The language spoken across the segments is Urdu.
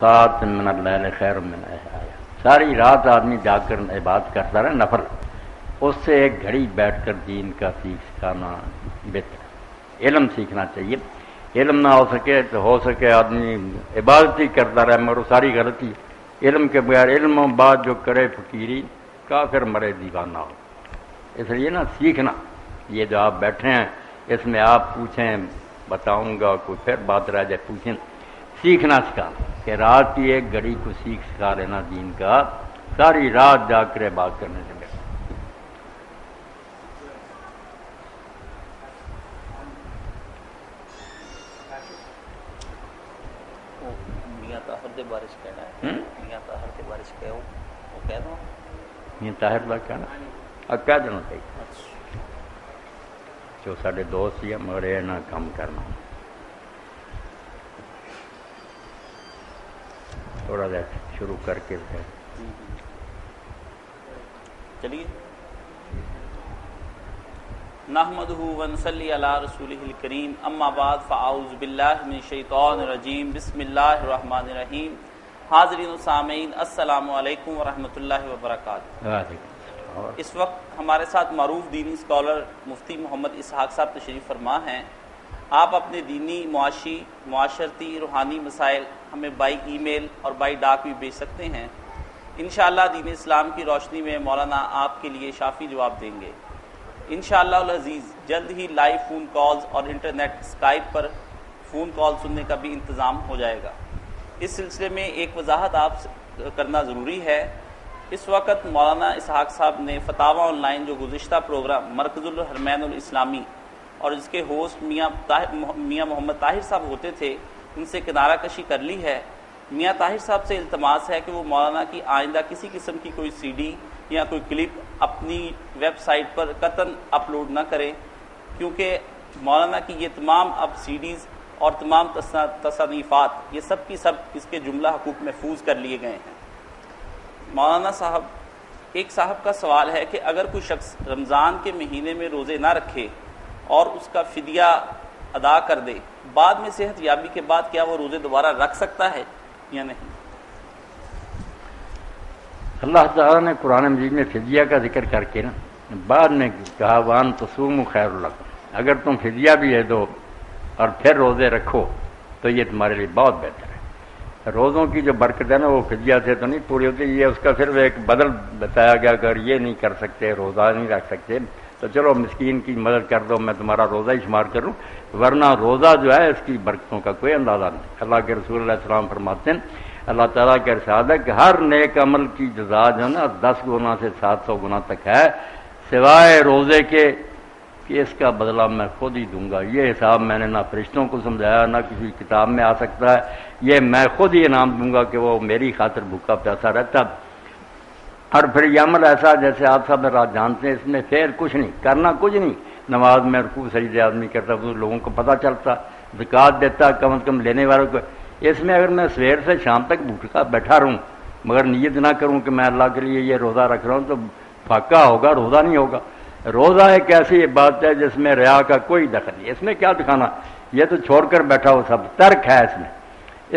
سات من اللیل خیر من آیا، ساری رات آدمی جاگ کر عبادت کرتا رہے نفل، اس سے ایک گھڑی بیٹھ کر دین کا سکھانا بہتر ہے۔ علم سیکھنا چاہیے، علم نہ ہو سکے تو ہو سکے آدمی عبادت ہی کرتا رہے، مگر ساری غلطی علم کے بغیر، علم و بات جو کرے فقیری کافر مرے دیوانہ ہو۔ اس لیے نا سیکھنا، یہ جو آپ بیٹھے ہیں اس میں آپ پوچھیں بتاؤں گا، کوئی پھر بات رہ جائے پوچھیں، سیکھنا سکھانا کہ رات کی ایک گھڑی کو سکھا لینا دین کا، ساری رات جا کر بات کرنے سے بہتر۔ میاں طاہر دے بارے چ کہنا ہے، میاں طاہر دے بارے چ کہو وہ کہہ دو، میاں طاہر کا کہنا اب کہہ دینا چاہیے، جو سارے دوست ہی مگر یہ نہ کام کرنا، تھوڑا سا شروع کر کے چلیے۔ نحمدہ ونصلی علی رسولہ الکریم، اما بعد فاعوذ باللہ من الشیطان الرجیم، بسم اللہ الرحمن الرحیم۔ حاضرین و سامعین السلام علیکم ورحمۃ اللہ وبرکاتہ۔ اس وقت ہمارے ساتھ معروف دینی اسکالر مفتی محمد اسحاق صاحب تشریف فرما ہیں۔ آپ اپنے دینی، معاشی، معاشرتی، روحانی مسائل ہمیں بائی ای میل اور بائی ڈاک بھی بھیج سکتے ہیں۔ انشاءاللہ دین اسلام کی روشنی میں مولانا آپ کے لیے شافی جواب دیں گے۔ انشاءاللہ العزیز جلد ہی لائیو فون کالز اور انٹرنیٹ اسکائپ پر فون کال سننے کا بھی انتظام ہو جائے گا۔ اس سلسلے میں ایک وضاحت آپ کرنا ضروری ہے۔ اس وقت مولانا اسحاق صاحب نے فتاوی آن لائن جو گزشتہ پروگرام مرکز الحرمین الاسلامی اور اس کے ہوسٹ میاں محمد طاہر صاحب ہوتے تھے، ان سے کنارہ کشی کر لی ہے۔ میاں طاہر صاحب سے التماس ہے کہ وہ مولانا کی آئندہ کسی قسم کی کوئی سی ڈی یا کوئی کلپ اپنی ویب سائٹ پر قطعاً اپلوڈ نہ کریں، کیونکہ مولانا کی یہ تمام اب سی ڈیز اور تمام تصنیفات یہ سب کی سب اس کے جملہ حقوق محفوظ کر لیے گئے ہیں۔ مولانا صاحب، ایک صاحب کا سوال ہے کہ اگر کوئی شخص رمضان کے مہینے میں روزے نہ رکھے اور اس کا فدیہ ادا کر دے، بعد میں صحت یابی کے بعد کیا وہ روزے دوبارہ رکھ سکتا ہے یا نہیں؟ اللہ تعالیٰ نے قرآن مجید میں فدیہ کا ذکر کر کے نا بعد میں کہا وان تصوموا خیر لکم، اگر تم فدیہ بھی دے دو اور پھر روزے رکھو تو یہ تمہارے لیے بہت بہتر ہے۔ روزوں کی جو برکت ہے نا وہ فدیہ سے تو نہیں پوری ہوتی، یہ اس کا صرف ایک بدل بتایا گیا، اگر یہ نہیں کر سکتے، روزہ نہیں رکھ سکتے تو چلو مسکین کی مدد کر دو، میں تمہارا روزہ ہی شمار کروں، ورنہ روزہ جو ہے اس کی برکتوں کا کوئی اندازہ نہیں۔ اللہ کے رسول علیہ السلام فرماتے ہیں، اللہ تعالیٰ کا ارشاد ہے کہ ہر نیک عمل کی جزا جو ہے نا 10 گنا سے 700 گنا تک ہے، سوائے روزے کے کہ اس کا بدلہ میں خود ہی دوں گا۔ یہ حساب میں نے نہ فرشتوں کو سمجھایا نہ کسی کتاب میں آ سکتا ہے، یہ میں خود ہی انعام دوں گا کہ وہ میری خاطر بھوکا پیاسا رہتا۔ اور پھر یہ عمل ایسا جیسے آپ سب رات جانتے ہیں، اس میں پھر کچھ نہیں کرنا، کچھ نہیں، نماز میں رکوع سجدے آدمی کرتا تو لوگوں کو پتہ چلتا، زکوٰۃ دیتا کم از کم لینے والوں کو۔ اس میں اگر میں سویر سے شام تک بھوکا بیٹھا رہوں مگر نیت نہ کروں کہ میں اللہ کے لیے یہ روزہ رکھ رہا ہوں تو فاقہ ہوگا، روزہ نہیں ہوگا۔ روزہ ایک ایسی عبادت ہے جس میں ریا کا کوئی دخل نہیں، اس میں کیا دکھانا، یہ تو چھوڑ کر بیٹھا ہو، سب ترک ہے اس میں،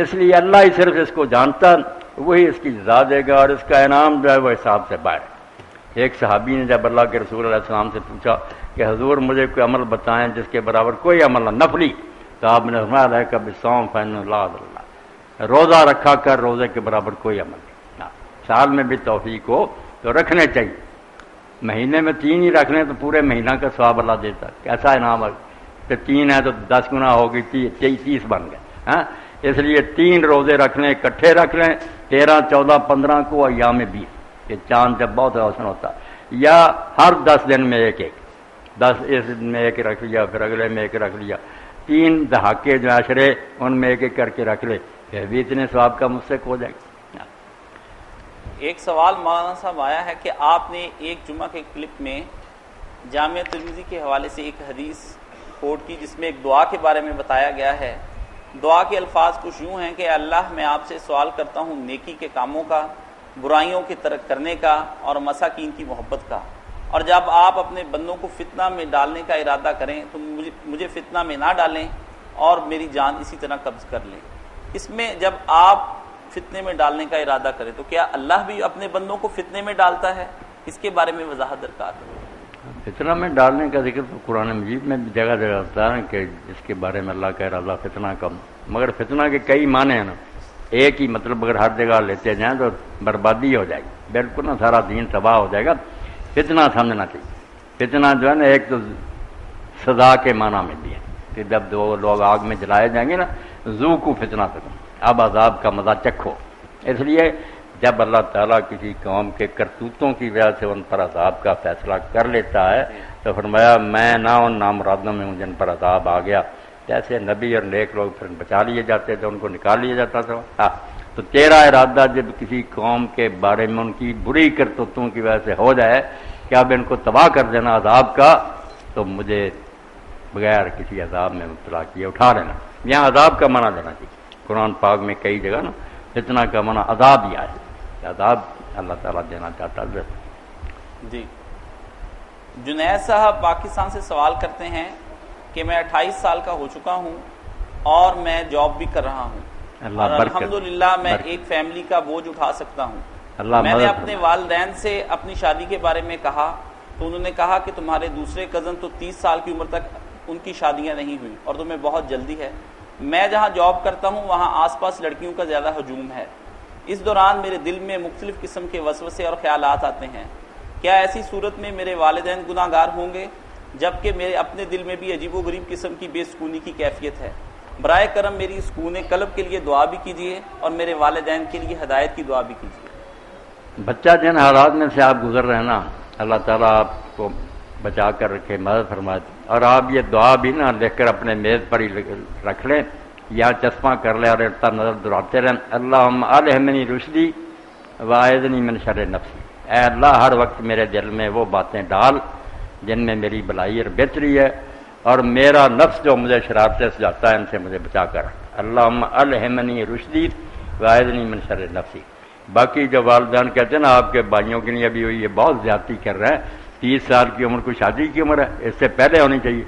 اس لیے اللہ ہی صرف اس کو جانتا، وہی اس کی جزا دے گا اور اس کا انعام جو ہے وہ حساب سے باہر۔ ایک صحابی نے جب اللہ کے رسول علیہ السلام سے پوچھا کہ حضور مجھے کوئی عمل بتائیں جس کے برابر کوئی عمل نہ، نفلی، تو آپ نے فرمایا کہ بالصوم فإنه لا عدل له، روزہ رکھا کر، روزے کے برابر کوئی عمل نہیں۔ سال میں بھی توفیق ہو تو رکھنے چاہیے، مہینے میں 3 ہی رکھ لیں تو پورے مہینہ کا ثواب اللہ دیتا ہے، کیسا انعام ہے کہ 3 ہے تو 10 گنا ہوگی، 30 بن گئے ہاں۔ اس لیے 3 روزے رکھ لیں، اکٹھے رکھ لیں، 13، 14، 15 کو ایام 20، کہ چاند جب بہت روشن ہوتا، یا ہر 10 دن میں ایک 10 اس دن میں ایک رکھ لیا، پھر اگلے میں ایک رکھ لیا، 3 دہاکے جو عشرے ان میں ایک کر کے رکھ لے، پھر بھی اتنے ثواب کا مستحق ہو جائے گا۔ ایک سوال مولانا صاحب آیا ہے کہ آپ نے ایک جمعہ کے کلپ میں جامعہ ترمذی کے حوالے سے ایک حدیث کوٹ کی جس میں ایک دعا کے بارے میں بتایا گیا ہے۔ دعا کے الفاظ کچھ یوں ہیں کہ اللہ میں آپ سے سوال کرتا ہوں نیکی کے کاموں کا، برائیوں کے ترک کرنے کا اور مساکین کی محبت کا، اور جب آپ اپنے بندوں کو فتنہ میں ڈالنے کا ارادہ کریں تو مجھے فتنہ میں نہ ڈالیں اور میری جان اسی طرح قبض کر لیں۔ اس میں جب آپ فتنے میں ڈالنے کا ارادہ کرے تو کیا اللہ بھی اپنے بندوں کو فتنے میں ڈالتا ہے؟ اس کے بارے میں وضاحت درکار ہے۔ فتنہ میں ڈالنے کا ذکر تو قرآن مجید میں بھی جگہ جگہ ہوتا ہے کہ اس کے بارے میں اللہ کا ارادہ فتنہ کا، مگر فتنہ کے کئی معنی ہیں نا، ایک ہی مطلب اگر ہر جگہ لیتے جائیں تو بربادی ہو جائے گی، بالکل نا سارا دین تباہ ہو جائے گا۔ فتنہ سمجھنا چاہیے، فتنہ جو ہے نا ایک تو سزا کے معنی میں بھی ہے کہ جب دو لوگ آگ میں جلائے جائیں گے نا، ذوقوا فتنہ تکم، اب عذاب کا مزہ چکھو۔ اس لیے جب اللہ تعالیٰ کسی قوم کے کرتوتوں کی وجہ سے ان پر عذاب کا فیصلہ کر لیتا ہے تو فرمایا میں نہ ان نامرادوں میں ہوں جن پر عذاب آ گیا، جیسے نبی اور نیک لوگ پھر بچا لیے جاتے تھے، ان کو نکال لیا جاتا تھا۔ ہاں تو تیرا ارادہ جب کسی قوم کے بارے میں ان کی بری کرتوتوں کی وجہ سے ہو جائے کہ اب ان کو تباہ کر دینا عذاب کا، تو مجھے بغیر کسی عذاب میں مبتلا کیے اٹھا لینا۔ یہاں عذاب کا معنی دینا چاہیے، قرآن پاک میں کئی جگہ نا فتنہ کا معنی عذاب ہی آئے، عذاب اللہ تعالیٰ دینا چاہتا ہے۔ جی جنید صاحب پاکستان سے سوال کرتے ہیں کہ میں 28 سال کا ہو چکا ہوں اور میں جاب بھی کر رہا ہوں اور الحمدللہ میں ایک فیملی کا بوجھ اٹھا سکتا ہوں۔ میں نے اپنے والدین سے اپنی شادی کے بارے میں کہا تو انہوں نے کہا کہ تمہارے دوسرے کزن تو 30 سال کی عمر تک ان کی شادیاں نہیں ہوئی اور تمہیں بہت جلدی ہے۔ میں جہاں جاب کرتا ہوں وہاں آس پاس لڑکیوں کا زیادہ ہجوم ہے۔ اس دوران میرے دل میں مختلف قسم کے وسوسے اور خیالات آتے ہیں۔ کیا ایسی صورت میں میرے والدین گناہ گار ہوں گے جبکہ میرے اپنے دل میں بھی عجیب و غریب قسم کی بے سکونی کی کیفیت ہے؟ برائے کرم میری سکون قلب کے لیے دعا بھی کیجیے اور میرے والدین کے لیے ہدایت کی دعا بھی کیجیے۔ بچہ جن حالات میں سے آپ گزر رہے ہیں نا، اللہ تعالیٰ آپ کو بچا کر رکھے، مدد فرمائے، اور آپ یہ دعا بھی نا لکھ کر اپنے میز پر ہی رکھ لیں یا چشمہ کر لیں اور اتنا نظر دہراتے رہیں، اللہم الہمنی رشدی واعذنی من شر نفسی، اے اللہ ہر وقت میرے دل میں وہ باتیں ڈال جن میں میری بھلائی اور بہتری ہے، اور میرا نفس جو مجھے شرارتیں سجاتا ہے ان سے مجھے بچا کر، اللہم الہمنی رشدی واعذنی من شر نفسی۔ باقی جو والدین کہتے ہیں نا آپ کے بھائیوں کے لیے ابھی ہوئی یہ بہت زیادتی کر رہے ہیں، 30 سال کی عمر کو شادی کی عمر ہے، اس سے پہلے ہونی چاہیے۔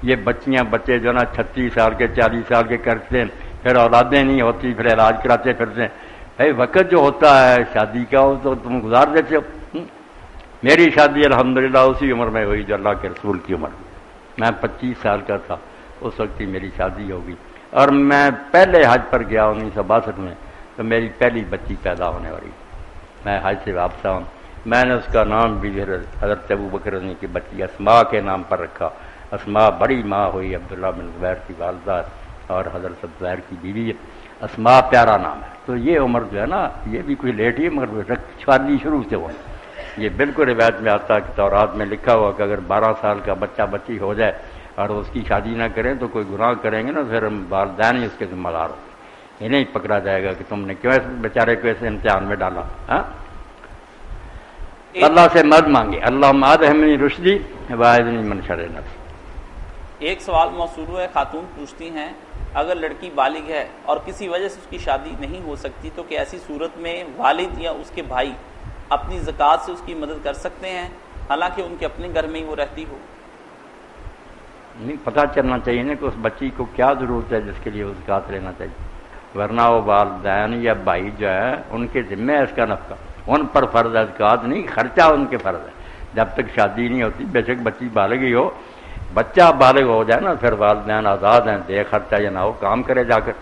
یہ بچیاں بچے جو نا 36 سال کے 40 سال کے کرتے ہیں، پھر اولادیں نہیں ہوتی، پھر علاج کراتے پھرتے ہیں۔ بھائی وقت جو ہوتا ہے شادی کا وہ تو تم گزار دیتے ہو۔ میری شادی الحمدللہ اسی عمر میں ہوئی جو اللہ کے رسول کی عمر، میں 25 سال کا تھا اس وقت ہی میری شادی ہوگی، اور میں پہلے حج پر گیا 1962 میں تو میری پہلی بچی پیدا ہونے والی، میں حج سے واپس آؤں، میں نے اس کا نام بھی حضرت ابوبکر رضی کی بچی اسماء کے نام پر رکھا۔ اسماء بڑی ماں ہوئی، عبداللہ بن زبیر کی والدہ اور حضرت زبیر کی بیوی، اسماء پیارا نام ہے۔ تو یہ عمر جو ہے نا یہ بھی کوئی لیٹ ہی مگر شادی شروع سے ہو، یہ بالکل روایت میں آتا ہے کہ تورات میں لکھا ہوا کہ اگر 12 سال کا بچہ بچی ہو جائے اور اس کی شادی نہ کریں تو کوئی گناہ کریں گے نا پھر والدین ہی اس کے ذمہ دار ہو، یہ نہیں پکڑا جائے گا کہ تم نے کیوں اس بیچارے کو ایسے امتحان میں ڈالا۔ ہاں اللہ سے مدد مانگے، اللہم الہمنی رشدی واعذنی من شر نفسی۔ ایک سوال موصول ہے، خاتون پوچھتی ہیں اگر لڑکی بالغ ہے اور کسی وجہ سے اس کی شادی نہیں ہو سکتی تو کہ ایسی صورت میں والد یا اس کے بھائی اپنی زکوٰۃ سے اس کی مدد کر سکتے ہیں حالانکہ ان کے اپنے گھر میں ہی وہ رہتی ہو؟ نہیں، پتہ چلنا چاہیے نا کہ اس بچی کو کیا ضرورت ہے جس کے لیے وہ زکوٰۃ لینا چاہیے، ورنہ وہ والدین یا بھائی جو ہے ان کے ذمہ ہے اس کا نفقہ، ان پر فرض ہے زکوٰۃ نہیں، خرچہ ان کے فرض ہے۔ جب تک شادی نہیں ہوتی بے شک بچی بالغ ہی ہو، بچہ بالغ ہو جائے نا پھر والدین آزاد ہیں، دے خرچہ یا نہ ہو کام کرے جا کر،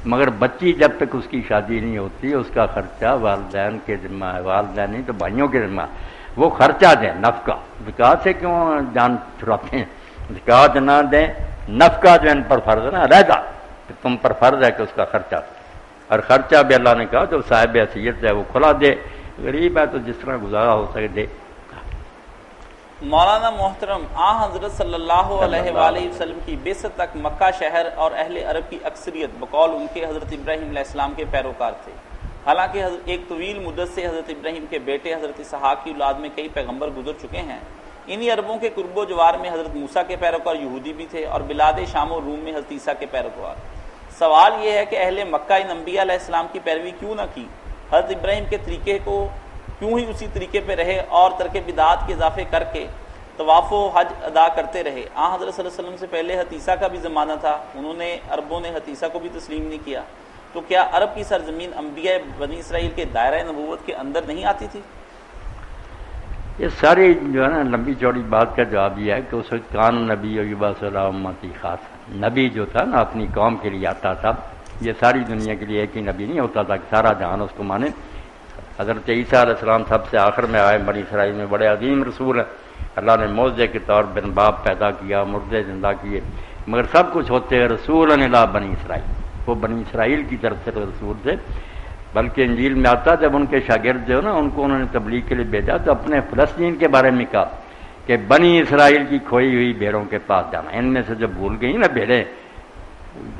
مگر بچی جب تک اس کی شادی نہیں ہوتی اس کا خرچہ والدین کے ذمہ ہے، والدین نہیں تو بھائیوں کے ذمہ ہے، وہ خرچہ دیں نفقہ۔ زکوٰۃ سے کیوں جان چھڑاتے ہیں؟ زکوٰۃ نہ دیں، نفقہ جو ان پر فرض ہے نا علیحدہ کہ تم پر فرض ہے کہ اس کا خرچہ، اور خرچہ بھی اللہ نے کہا جو صاحب حیثیت ہے وہ کھلا دے، غریب ہے تو جس طرح گزارا ہو سکے دے۔ مولانا محترم، حضرت صلی اللہ علیہ وآلہ وسلم کی بعثت تک مکہ شہر اور اہل عرب کی اکثریت بقول ان کے حضرت ابراہیم علیہ السلام کے پیروکار تھے، حالانکہ ایک طویل مدت سے حضرت ابراہیم کے بیٹے حضرت اسحاق کی اولاد میں کئی پیغمبر گزر چکے ہیں۔ انہی عربوں کے قرب و جوار میں حضرت موسیٰ کے پیروکار یہودی بھی تھے اور بلاد شام و روم میں حضرت عیسیٰ کے پیروکار۔ سوال یہ ہے کہ اہل مکہ ان انبیاء علیہ السلام کی پیروی کیوں نہ کی، حضرت ابراہیم کے طریقے کو کیوں ہی اسی طریقے پہ رہے اور ترک بدعات کے اضافے کر کے طواف و حج ادا کرتے رہے۔ حضرت صلی اللہ علیہ وسلم سے پہلے حضرت عیسیٰ کا بھی زمانہ تھا، انہوں نے عربوں نے حضرت عیسیٰ کو بھی تسلیم نہیں کیا، تو کیا عرب کی سرزمین انبیاء بنی اسرائیل کے دائرہ نبوت کے اندر نہیں آتی تھی؟ یہ ساری جو ہے نا لمبی چوڑی بات کا جواب یہ ہے کہ اس وقت کان نبی یوبا صلی اللہ امتی خاص نبی جو تھا نا اپنی قوم کے لیے آتا تھا. یہ ساری دنیا کے لیے ایک ہی نبی نہیں ہوتا تھا کہ سارا جہان اس کو مانے. حضرت عیسیٰ علیہ السلام سب سے آخر میں آئے بنی اسرائیل میں، بڑے عظیم رسول ہیں. اللہ نے معجزے کے طور بن باپ پیدا کیا، مردے زندہ کیے، مگر سب کچھ ہوتے رسول اللہ بنی اسرائیل. وہ بنی اسرائیل کی طرف سے رسول تھے. بلکہ انجیل میں آتا جب ان کے شاگرد جو نا ان کو انہوں نے تبلیغ کے لیے بھیجا تو اپنے فلسطین کے بارے میں کہا کہ بنی اسرائیل کی کھوئی ہوئی بھیڑوں کے پاس جانا. ان میں سے جو بھول گئی نا بھیڑیں،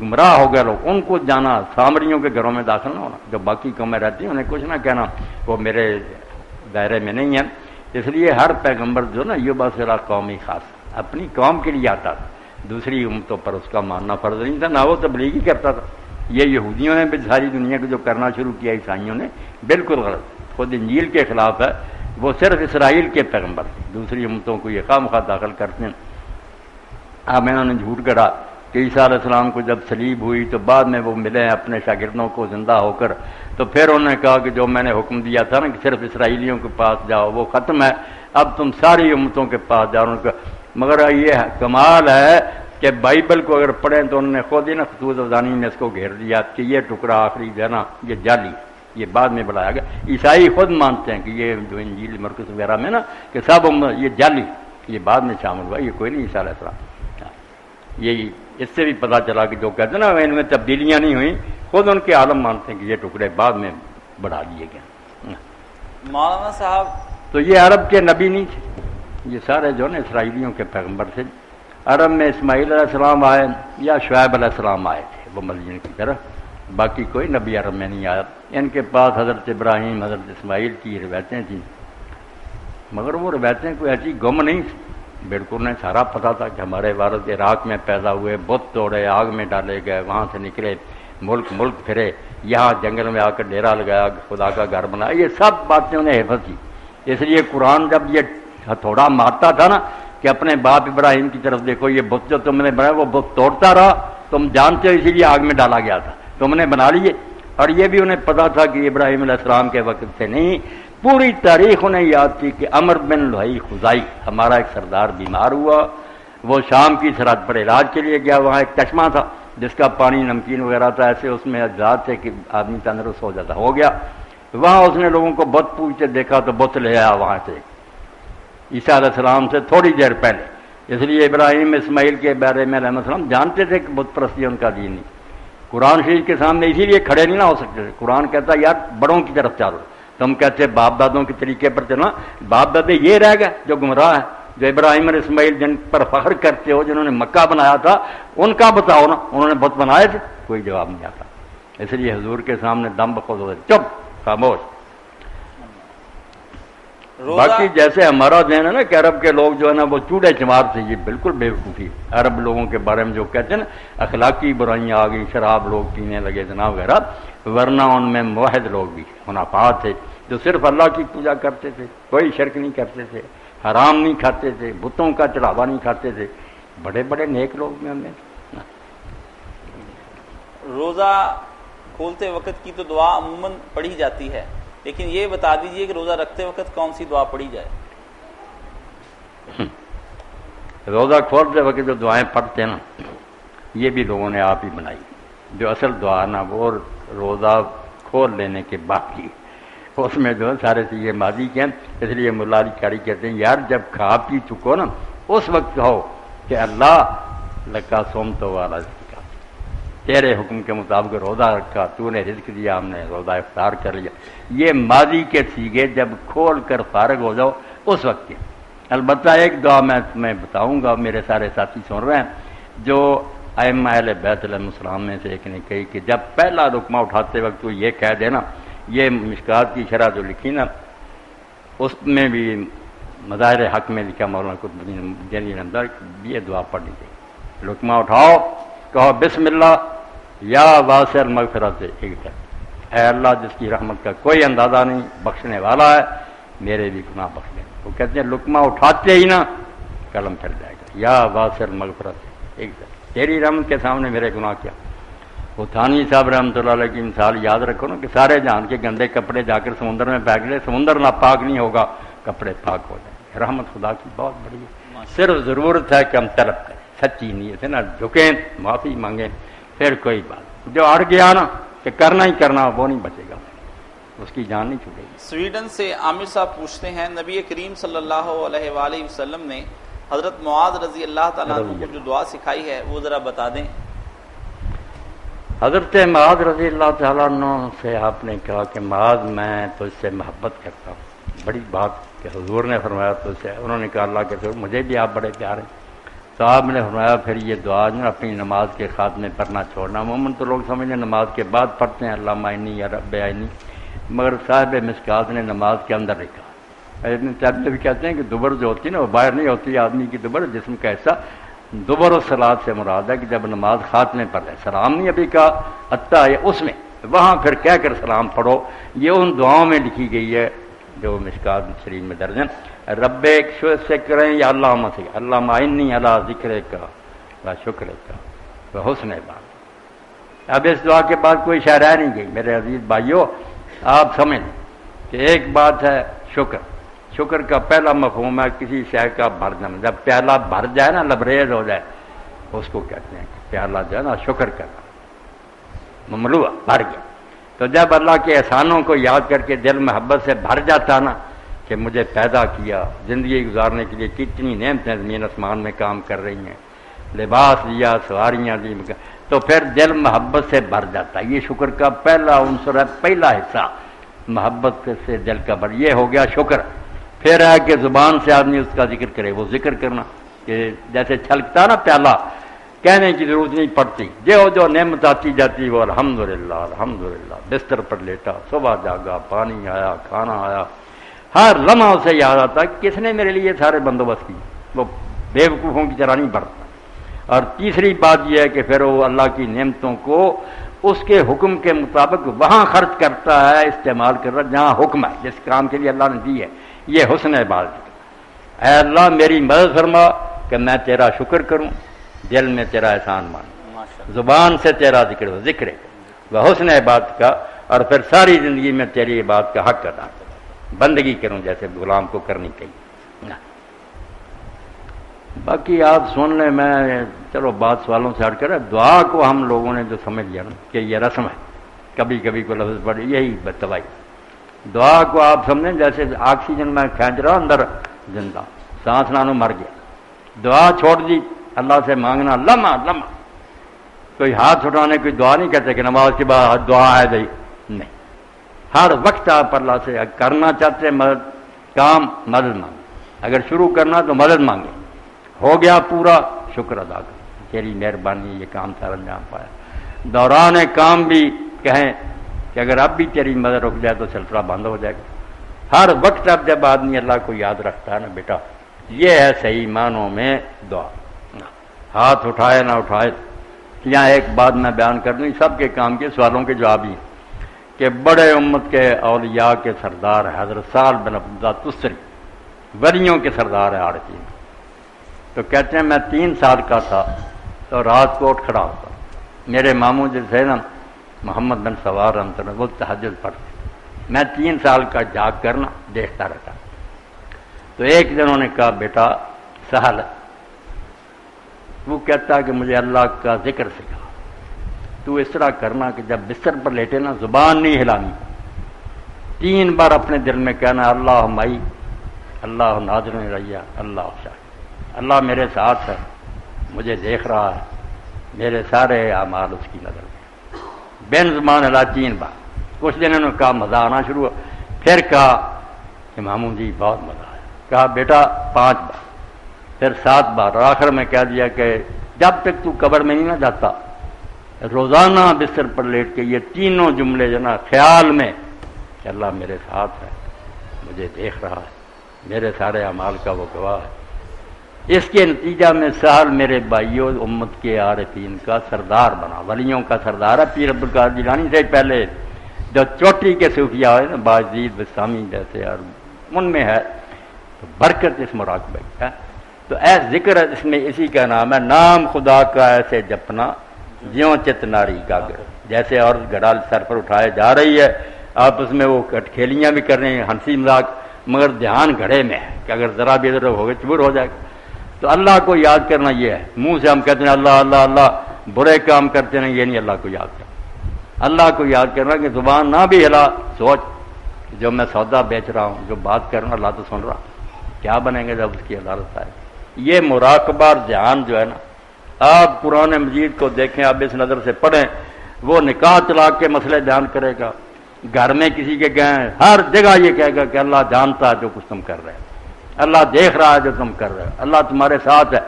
گمراہ ہو گئے لوگ، ان کو جانا، سامریوں کے گھروں میں داخل نہ ہونا. جو باقی قومیں رہتی ہیں انہیں کچھ نہ کہنا وہ میرے دائرے میں نہیں ہیں. اس لیے ہر پیغمبر جو نا یہ بات صرف قومی خاص اپنی قوم کے لیے آتا تھا. دوسری امتوں پر اس کا ماننا فرض نہیں تھا، نہ وہ تبلیغ ہی کرتا تھا. یہ یہودیوں نے بھی ساری دنیا کو جو کرنا شروع کیا، عیسائیوں نے، بالکل غلط. خود انجیل کے خلاف ہے. وہ صرف اسرائیل کے پیغمبر تھے، دوسری امتوں کو یہ خواہ مخواہ داخل کرتے ہیں. اب انہوں نے جھوٹ گڑھا کہ عیسیٰ علیہ السلام کو جب صلیب ہوئی تو بعد میں وہ ملے اپنے شاگردوں کو زندہ ہو کر، تو پھر انہوں نے کہا کہ جو میں نے حکم دیا تھا نا کہ صرف اسرائیلیوں کے پاس جاؤ وہ ختم ہے، اب تم ساری امتوں کے پاس جاؤ. مگر یہ کمال ہے کہ بائبل کو اگر پڑھیں تو انہوں نے خود ہی نا خطوط افزانی میں اس کو گھیر دیا کہ یہ ٹکڑا آخری جو ہے نا یہ جعلی، یہ بعد میں بڑھایا گیا. عیسائی خود مانتے ہیں کہ یہ جو انجیل مرکز وغیرہ میں نا کہ سب یہ جعلی، یہ بعد میں شامل ہوا، یہ کوئی نہیں عیسیٰ علیہ السلام. یہی اس سے بھی پتہ چلا کہ جو کہتے ہیں نا ان میں تبدیلیاں نہیں ہوئیں، خود ان کے عالم مانتے ہیں کہ یہ ٹکڑے بعد میں بڑھا دیے گئے. مولانا صاحب تو یہ عرب کے نبی نہیں تھے، یہ سارے جو نا اسرائیلیوں کے پیغمبر تھے. عرب میں اسماعیل علیہ السلام آئے یا شعیب علیہ السلام آئے تھے وہ مدین کی طرف، باقی کوئی نبی عرب میں نہیں آیا. ان کے پاس حضرت ابراہیم حضرت اسماعیل کی روایتیں تھیں، مگر وہ روایتیں کوئی ایسی گم نہیں تھیں. بالکل نے سارا پتہ تھا کہ ہمارے والد عراق میں پیدا ہوئے، بت توڑے، آگ میں ڈالے گئے، وہاں سے نکلے، ملک پھرے، یہاں جنگل میں آ کر ڈیرا لگایا، خدا کا گھر بنایا. یہ سب باتیں انہیں حفظ تھی. اس لیے قرآن جب یہ ہتھوڑا مارتا تھا نا کہ اپنے باپ ابراہیم کی طرف دیکھو، یہ بت جو تم نے بنایا وہ بت توڑتا رہا، تم جانتے ہو اسی لیے آگ میں ڈالا گیا تھا، تم نے بنا لیے. اور یہ بھی انہیں پتا تھا کہ ابراہیم علیہ السلام کے وقت سے نہیں، پوری تاریخ انہیں یاد تھی کہ عمر بن لوہی خزائی ہمارا ایک سردار بیمار ہوا، وہ شام کی سرحد پر علاج کے لیے گیا. وہاں ایک چشمہ تھا جس کا پانی نمکین وغیرہ تھا، ایسے اس میں اجزاء تھے کہ آدمی تندرست ہو جاتا. ہو گیا وہاں اس نے لوگوں کو بت پوجتے دیکھا تو بت لے آیا وہاں سے عیسیٰ علیہ السلام سے تھوڑی دیر پہلے. اس لیے ابراہیم اسماعیل کے بارے میں علیہ السلام جانتے تھے کہ بت پرستی ان کا دین نہیں. قرآن شریف کے سامنے اسی لیے کھڑے نہیں نہ ہو سکتے تھے. قرآن کہتا یار بڑوں کی طرف چلو، تم کہتے باپ دادوں کے طریقے پر چلنا، باپ دادے یہ رہ گئے جو گمراہ ہیں. جو ابراہیم اور اسماعیل جن پر فخر کرتے ہو، جنہوں نے مکہ بنایا تھا، ان کا بتاؤ نا، انہوں نے بت بنائے تھے؟ کوئی جواب نہیں آتا. اس لیے حضور کے سامنے دم بخود ہو چپ خاموش. باقی جیسے ہمارا ذہن ہے نا کہ عرب کے لوگ جو ہے نا وہ چوڑے چمار تھے، یہ بالکل بیوقوفی. عرب لوگوں کے بارے میں جو کہتے ہیں نا اخلاقی برائیاں آ گئی، شراب لوگ پینے لگے جناب وغیرہ، ورنہ ان میں موحد لوگ بھی حنفاء تھے جو صرف اللہ کی پوجا کرتے تھے، کوئی شرک نہیں کرتے تھے، حرام نہیں کھاتے تھے، بتوں کا چڑھاوا نہیں کھاتے تھے. بڑے بڑے نیک لوگ میں ہمیں. روزہ کھولتے وقت کی تو دعا عموماً پڑھی جاتی ہے، لیکن یہ بتا دیجئے کہ روزہ رکھتے وقت کون سی دعا پڑھی جائے؟ روزہ کھولتے وقت جو دعائیں پڑھتے ہیں نا یہ بھی لوگوں نے آپ ہی بنائی. جو اصل دعا نا وہ روزہ کھول لینے کے بعد کی، اس میں جو ہے سارے چیزیں ماضی کے ہیں. اس لیے مولا علی قاری کہتے ہیں یار جب کھا پی چکو نا اس وقت کہو کہ اللہ لکا سوم تو والا رزقا، تیرے حکم کے مطابق روزہ رکھا، تو نے رزق دیا، ہم نے روزہ افطار کر لیا. یہ ماضی کے سیگے جب کھول کر فارغ ہو جاؤ اس وقت کے. البتہ ایک دعا میں تمہیں بتاؤں گا، میرے سارے ساتھی سن رہے ہیں، جو ائمہ اہل بیت علیہ السلام میں سے ایک نے کہی کہ جب پہلا لقمہ اٹھاتے وقت تو یہ کہہ دینا، یہ مشکات کی شرح جو لکھی نا اس میں بھی مظاہر حق میں لکھا مولانا قطب الدین جیلانی اندر یہ دعا پڑھنی چاہیے. لقمہ اٹھاؤ کہو بسم اللہ یا واسع المغفرت، اے اللہ جس کی رحمت کا کوئی اندازہ نہیں، بخشنے والا ہے، میرے بھی گناہ بخش دے. وہ کہتے ہیں لقمہ اٹھاتے ہی نا قلم پھر جائے گا، یا واسع المغفرت، تیری رحمت کے سامنے میرے گناہ کیا. وہ تھانوی صاحب رحمۃ اللہ علیہ کی مثال یاد رکھو نا کہ سارے جہان کے گندے کپڑے جا کر سمندر میں پھینک لے، سمندر ناپاک نہیں ہوگا، کپڑے پاک ہو جائیں. رحمت خدا کی بہت بڑی ہے. صرف ضرورت ہے کہ ہم طلب کریں سچی نیت سے، نہ جھکیں، معافی مانگیں، پھر کوئی بات. جو اڑ گیا نا کہ کرنا ہی کرنا، وہ نہیں بچے گا، اس کی جان نہیں چھوٹے گی. سویڈن سے عامر صاحب پوچھتے ہیں نبی کریم صلی اللہ علیہ وآلہ وسلم نے حضرت معاذ رضی اللہ تعالیٰ عنہ کو جو دعا سکھائی ہے وہ ذرا بتا دیں. حضرت معاذ رضی اللہ تعالیٰ عنہ سے آپ نے کہا کہ معاذ میں تو اس سے محبت کرتا ہوں. بڑی بات کہ حضور نے فرمایا تو سے، انہوں نے کہا اللہ کے رسول مجھے بھی آپ بڑے پیارے. تو آپ نے فرمایا پھر یہ دعا جو اپنی نماز کے خاتمے پڑھنا چھوڑنا. عموماً تو لوگ سمجھیں نماز کے بعد پڑھتے ہیں اللہ معینی یا رب عینی، مگر صاحب مسکات نے نماز کے اندر لکھا. ابن تیمیہ بھی کہتے ہیں کہ دبر جو ہوتی ہے نا وہ باہر نہیں ہوتی، آدمی کی دبر جسم کا حصہ. دبر و صلات سے مراد ہے کہ جب نماز خاتمے پر ہے، سلام نہیں ابھی کا اتا ہے اس میں، وہاں پھر کہہ کر سلام پڑھو. یہ ان دعاؤں میں لکھی گئی ہے جو مشکات شریف میں درج ہیں. رب سے کریں یا اللہ سے، اللہ معینی اللہ ذکر کا و شکر کا و حسن بات. اب اس دعا کے بعد کوئی شے رہ نہیں گئی. میرے عزیز بھائیوں، آپ سمجھ کہ ایک بات ہے شکر. شکر کا پہلا مفہوم ہے کسی شے کا بھر جانا. جب پیالہ بھر جائے نا، لبریز ہو جائے، اس کو کہتے ہیں کہ پیالہ جو ہے نا شکر کرنا، مملوء بھر گیا. تو جب اللہ کے احسانوں کو یاد کر کے دل محبت سے بھر جاتا نا کہ مجھے پیدا کیا، زندگی گزارنے کے لیے کتنی نعمتیں زمین آسمان میں کام کر رہی ہیں، لباس دیا، سواریاں دی، تو پھر دل محبت سے بھر جاتا ہے. یہ شکر کا پہلا عنصر ہے، پہلا حصہ محبت سے دل کا بھر. یہ ہو گیا شکر. پھر ہے کہ زبان سے آدمی اس کا ذکر کرے. وہ ذکر کرنا کہ جیسے چھلکتا نا پیالہ، کہنے کی ضرورت نہیں پڑتی، جو نعمت آتی جاتی وہ الحمدللہ الحمدللہ. بستر پر لیٹا، صبح جاگا، پانی آیا، کھانا آیا، ہر لمحہ اسے یاد آتا کس نے میرے لیے سارے بندوبست کی. وہ بے وقوفوں کی طرح نہیں بڑھتا. اور تیسری بات یہ ہے کہ پھر وہ اللہ کی نعمتوں کو اس کے حکم کے مطابق وہاں خرچ کرتا ہے، استعمال کر رہا جہاں حکم ہے، جس کام کے لیے اللہ نے دی ہے. یہ حسن عبادت. اے اللہ میری مدد فرما کہ میں تیرا شکر کروں، دل میں تیرا احسان مانوں، زبان سے تیرا ذکر ہو، ذکر وہ حسن عبادت کا، اور پھر ساری زندگی میں تیری عبادت کا حق ادا کروں، بندگی کروں جیسے غلام کو کرنی چاہیے. باقی آپ سن لیں. میں چلو بات سوالوں سے ہٹ کر دعا کو ہم لوگوں نے جو سمجھ لیا نا کہ یہ رسم ہے، کبھی کبھی کو لفظ پڑے، یہی بتوائی. دعا کو آپ سمجھیں جیسے آکسیجن میں کھینچ رہا اندر زندہ، سانس نانو مر گیا، دعا چھوڑ دی، اللہ سے مانگنا لمحہ لمحہ. کوئی ہاتھ اٹھانے کوئی دعا نہیں کہتے کہ نماز کے بعد دعا ہے بھائی، نہیں. ہر وقت آپ اللہ سے کرنا چاہتے ہیں مدد، کام مدد مانگیں. اگر شروع کرنا تو مدد مانگیں، ہو گیا پورا شکر ادا کریں، تیری مہربانی یہ کام سارا انجام پایا. دوران کام بھی کہیں کہ اگر اب بھی تیری مدد رک جائے تو سلسلہ بند ہو جائے گا. ہر وقت اب جب آدمی اللہ کو یاد رکھتا ہے نا بیٹا، یہ ہے صحیح معنوں میں دعا. ہاتھ اٹھائے نہ اٹھائے. یہاں ایک بات میں بیان کر دوں، سب کے کام کے سوالوں کے جواب ہی کہ بڑے امت کے اولیاء کے سردار ہے حضرت سعد بن عبداللہ تستری، ولیوں کے سردار ہے عارفین. تو کہتے ہیں میں 3 سال کا تھا تو رات کو اٹھ کھڑا ہوتا. میرے ماموں جیسے نا محمد بن سوار رحمۃ اللہ وہ تہجد پڑھتے، میں 3 سال کا جاگ کرنا دیکھتا رہتا. تو ایک دن انہوں نے کہا بیٹا سہل، وہ کہتا کہ مجھے اللہ کا ذکر سکھا. تو اس طرح کرنا کہ جب بستر پر لیٹے نا زبان نہیں ہلانی، 3 بار اپنے دل میں کہنا اللہ مائی، اللہ ناظر ریا، اللہ شاہد. اللہ میرے ساتھ ہے، مجھے دیکھ رہا ہے، میرے سارے اعمال اس کی نظر میں. بین زبان ہلا 3 بار. کچھ دن انہوں نے کہا مزہ آنا شروع ہوا. پھر کہا کہ ماموں جی بہت مزہ آیا. کہا بیٹا 5 بار، پھر 7 بار، اور آخر میں کہہ دیا کہ جب تک تو قبر میں نہیں نہ جاتا روزانہ بستر پر لیٹ کے یہ 3 جملے جو نا خیال میں کہ اللہ میرے ساتھ ہے، مجھے دیکھ رہا ہے، میرے سارے اعمال کا وہ گواہ ہے. اس کے نتیجہ میں سہل میرے بھائیوں امت کے عارفین کا سردار بنا، ولیوں کا سردار ہے. پیر عبدالقادر جیلانی سے پہلے جو چوٹی کے صوفیاء ہے نا باجید بسامی جیسے، اور ان میں ہے تو برکت اس مراقبے کی ہے. تو اے ذکر اس میں اسی کا نام ہے، نام خدا کا ایسے جپنا جیوں چت ناری گاگر. جیسے اور گھڑا سر پر اٹھائے جا رہی ہے آپس میں وہ کھیلیاں بھی کر رہے ہیں ہنسی مذاق مگر دھیان گھڑے میں ہے کہ اگر ذرا بھی ادھر ہوگا چبر ہو جائے گا. تو اللہ کو یاد کرنا یہ ہے. منہ سے ہم کہتے ہیں اللہ اللہ اللہ برے کام کرتے ہیں یہ نہیں اللہ کو یاد کرنا. اللہ کو یاد کرنا کہ زبان نہ بھی ہلا سوچ جو میں سودا بیچ رہا ہوں جو بات کر رہا ہوں اللہ تو سن رہا کیا بنیں گے جب اس کی عدالت آئے. یہ مراقبہ اور دھیان جو ہے نا آپ قرآن مجید کو دیکھیں آپ اس نظر سے پڑھیں وہ نکاح طلاق کے مسئلے بیان کرے گا گھر میں کسی کے گئے ہر جگہ یہ کہے گا کہ اللہ جانتا ہے جو کچھ تم کر رہے ہیں اللہ دیکھ رہا ہے جو تم کر رہے ہو اللہ تمہارے ساتھ ہے.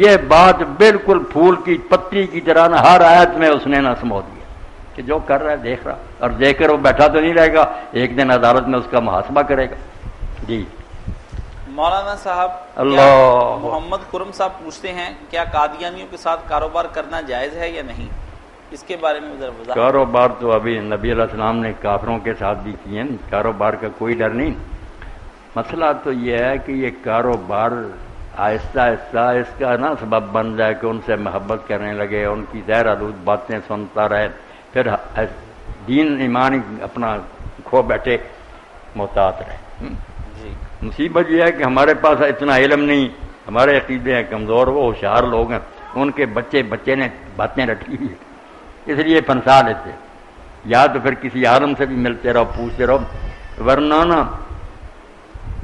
یہ بات بالکل پھول کی پتی کی طرح نہ ہر آیت میں اس نے نہ سمو دیا کہ جو کر رہا ہے دیکھ رہا اور دیکھ کر وہ بیٹھا تو نہیں رہے گا ایک دن عدالت میں اس کا محاسبہ کرے گا. جی مولانا صاحب اللہ محمد کرم صاحب پوچھتے ہیں کیا قادیانیوں کے ساتھ کاروبار کرنا جائز ہے یا نہیں اس کے بارے میں ذرا وضاحت. کاروبار تو ابھی نبی علیہ السلام نے کافروں کے ساتھ بھی کیے ہیں کاروبار کا کوئی ڈر نہیں. مسئلہ تو یہ ہے کہ یہ کاروبار آہستہ آہستہ اس کا نا سبب بن جائے کہ ان سے محبت کرنے لگے ان کی زہر آلود باتیں سنتا رہے پھر دین ایمان اپنا کھو بیٹھے محتاط رہے. مصیبت یہ ہے کہ ہمارے پاس اتنا علم نہیں ہمارے عقیدے ہیں کمزور وہ ہوشیار لوگ ہیں ان کے بچے نے باتیں رٹی ہوئی اس لیے پھنسا لیتے یا تو پھر کسی عالم سے بھی ملتے رہو پوچھتے رہو ورنہ نا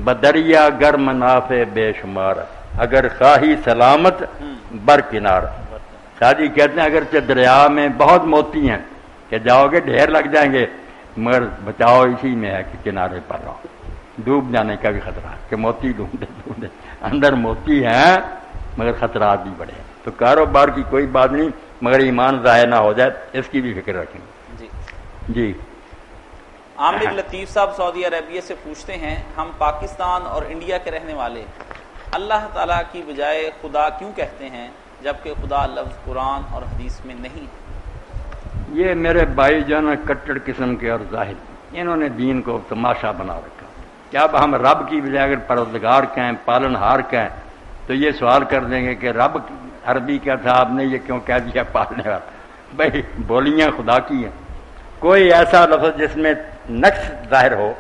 بدریا گر منافع بے شمار اگر خواہی سلامت بر کنار. شادی کہتے ہیں اگرچہ دریا میں بہت موتی ہیں کہ جاؤ گے ڈھیر لگ جائیں گے مگر بچاؤ اسی میں ہے کہ کنارے پر رہو ڈوب جانے کا بھی خطرہ کہ موتی ڈھونڈے اندر موتی ہیں مگر خطرات بھی بڑے ہیں. تو کاروبار کی کوئی بات نہیں مگر ایمان ضائع نہ ہو جائے اس کی بھی فکر رکھیں. جی عامر لطیف صاحب سعودی عربیہ سے پوچھتے ہیں ہم پاکستان اور انڈیا کے رہنے والے اللہ تعالیٰ کی بجائے خدا کیوں کہتے ہیں جبکہ خدا لفظ قرآن اور حدیث میں نہیں. یہ میرے بھائی جو نا کٹڑ قسم کے اور ظاہر انہوں نے دین کو تماشا بنا رکھا کہ اب ہم رب کی بجائے اگر پروردگار کہیں پالن ہار کہیں تو یہ سوال کر دیں گے کہ رب عربی کیا تھا آپ نے یہ کیوں کہہ دیا پالنے والا. بھائی بولیاں خدا کی ہیں کوئی ایسا لفظ جس میں نقص ظاہر ہو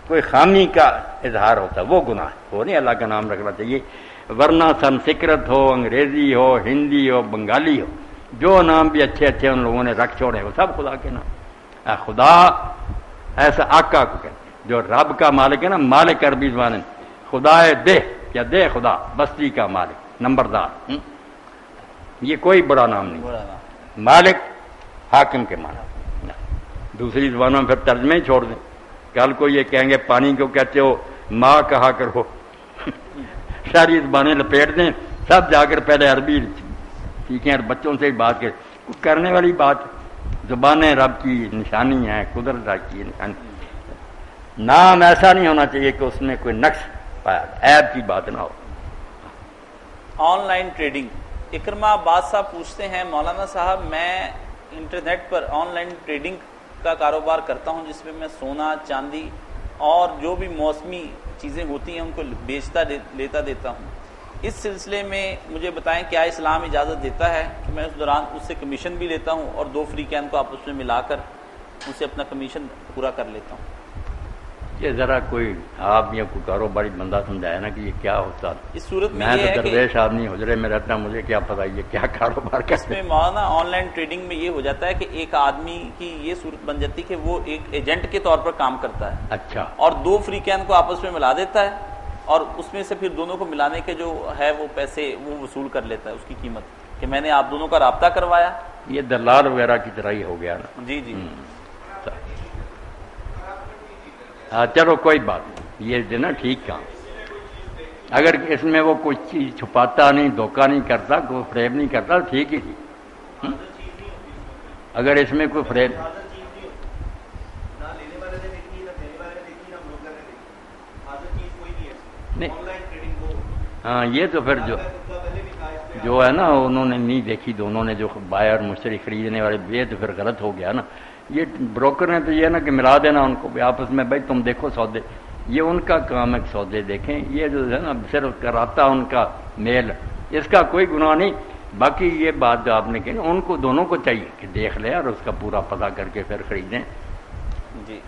کوئی خامی کا اظہار ہوتا وہ گناہ ہے وہ نہیں اللہ کا نام رکھنا چاہیے. ورنہ سنسکرت ہو انگریزی ہو ہندی ہو بنگالی ہو جو نام بھی اچھے اچھے ان لوگوں نے رکھ چھوڑے وہ سب خدا کے نام. خدا ایسا آقا کو کہتے ہیں جو رب کا مالک ہے نا مالک عربی زبان میں خدا دہ یا دہ خدا بستی کا مالک نمبردار یہ کوئی بڑا نام نہیں مالک حاکم کے معنی. دوسری زبانوں میں پھر ترجمے ہی چھوڑ دیں کل کو یہ کہیں گے پانی کو کہتے ہو ماں کہا کرو ساری زبانیں لپیٹ دیں سب جا کر پہلے عربی سیکھیں اور بچوں سے بات کرنے والی بات زبانیں رب کی نشانی ہیں قدرت کی نشانی. نام ایسا نہیں ہونا چاہیے کہ اس میں کوئی نقص پایا عیب کی بات نہ ہو. آن لائن ٹریڈنگ اکرما بادشاہ پوچھتے ہیں مولانا صاحب میں internet per on line trading کا کاروبار کرتا ہوں جس میں میں سونا چاندی اور جو بھی موسمی چیزیں ہوتی ہیں ان کو بیچتا لیتا دیتا ہوں. اس سلسلے میں مجھے بتائیں کیا اسلام اجازت دیتا ہے کہ میں اس دوران اس سے کمیشن بھی لیتا ہوں اور دو فری کین کو آپس میں ملا کر ان سے اپنا کمیشن پورا کر لیتا ہوں. یہ ذرا کوئی آپ یا کوئی کاروباری بندہ سمجھایا نا کہ یہ کیا ہوتا. اس صورت میں میں تو درویش آدمی حجرے میں رہتا مجھے کیا پتا یہ کیا کاروبار اس میں مولانا آن لائن ٹریڈنگ میں یہ ہو جاتا ہے کہ ایک آدمی کی یہ صورت بن جاتی ہے کہ وہ ایک ایجنٹ کے طور پر کام کرتا ہے اچھا اور دو فری کین کو آپس میں ملا دیتا ہے اور اس میں سے پھر دونوں کو ملانے کے جو ہے وہ پیسے وہ وصول کر لیتا ہے اس کی قیمت کہ میں نے آپ دونوں کا رابطہ کروایا. یہ دلال وغیرہ کی طرح ہی ہو گیا نا. جی جی ہاں چلو کوئی بات نہیں یہ جو نا ٹھیک کام اگر اس میں وہ کوئی چیز چھپاتا نہیں دھوکہ نہیں کرتا کوئی فریب نہیں کرتا ٹھیک ہی تھی. اگر اس میں کوئی فریب نہیں ہاں یہ تو پھر جو ہے نا انہوں نے نہیں دیکھی دونوں نے جو بائر اور مشتری خریدنے والے یہ تو پھر غلط ہو گیا نا. یہ بروکر نے تو یہ نا کہ ملا دینا ان کو آپس میں بھائی تم دیکھو سودے یہ ان کا کام ہے سودے دیکھیں یہ جو ہے نا صرف کراتا ان کا میل اس کا کوئی گناہ نہیں. باقی یہ بات جو آپ نے کہی ان کو دونوں کو چاہیے کہ دیکھ لیں اور اس کا پورا پتہ کر کے پھر خریدیں. جی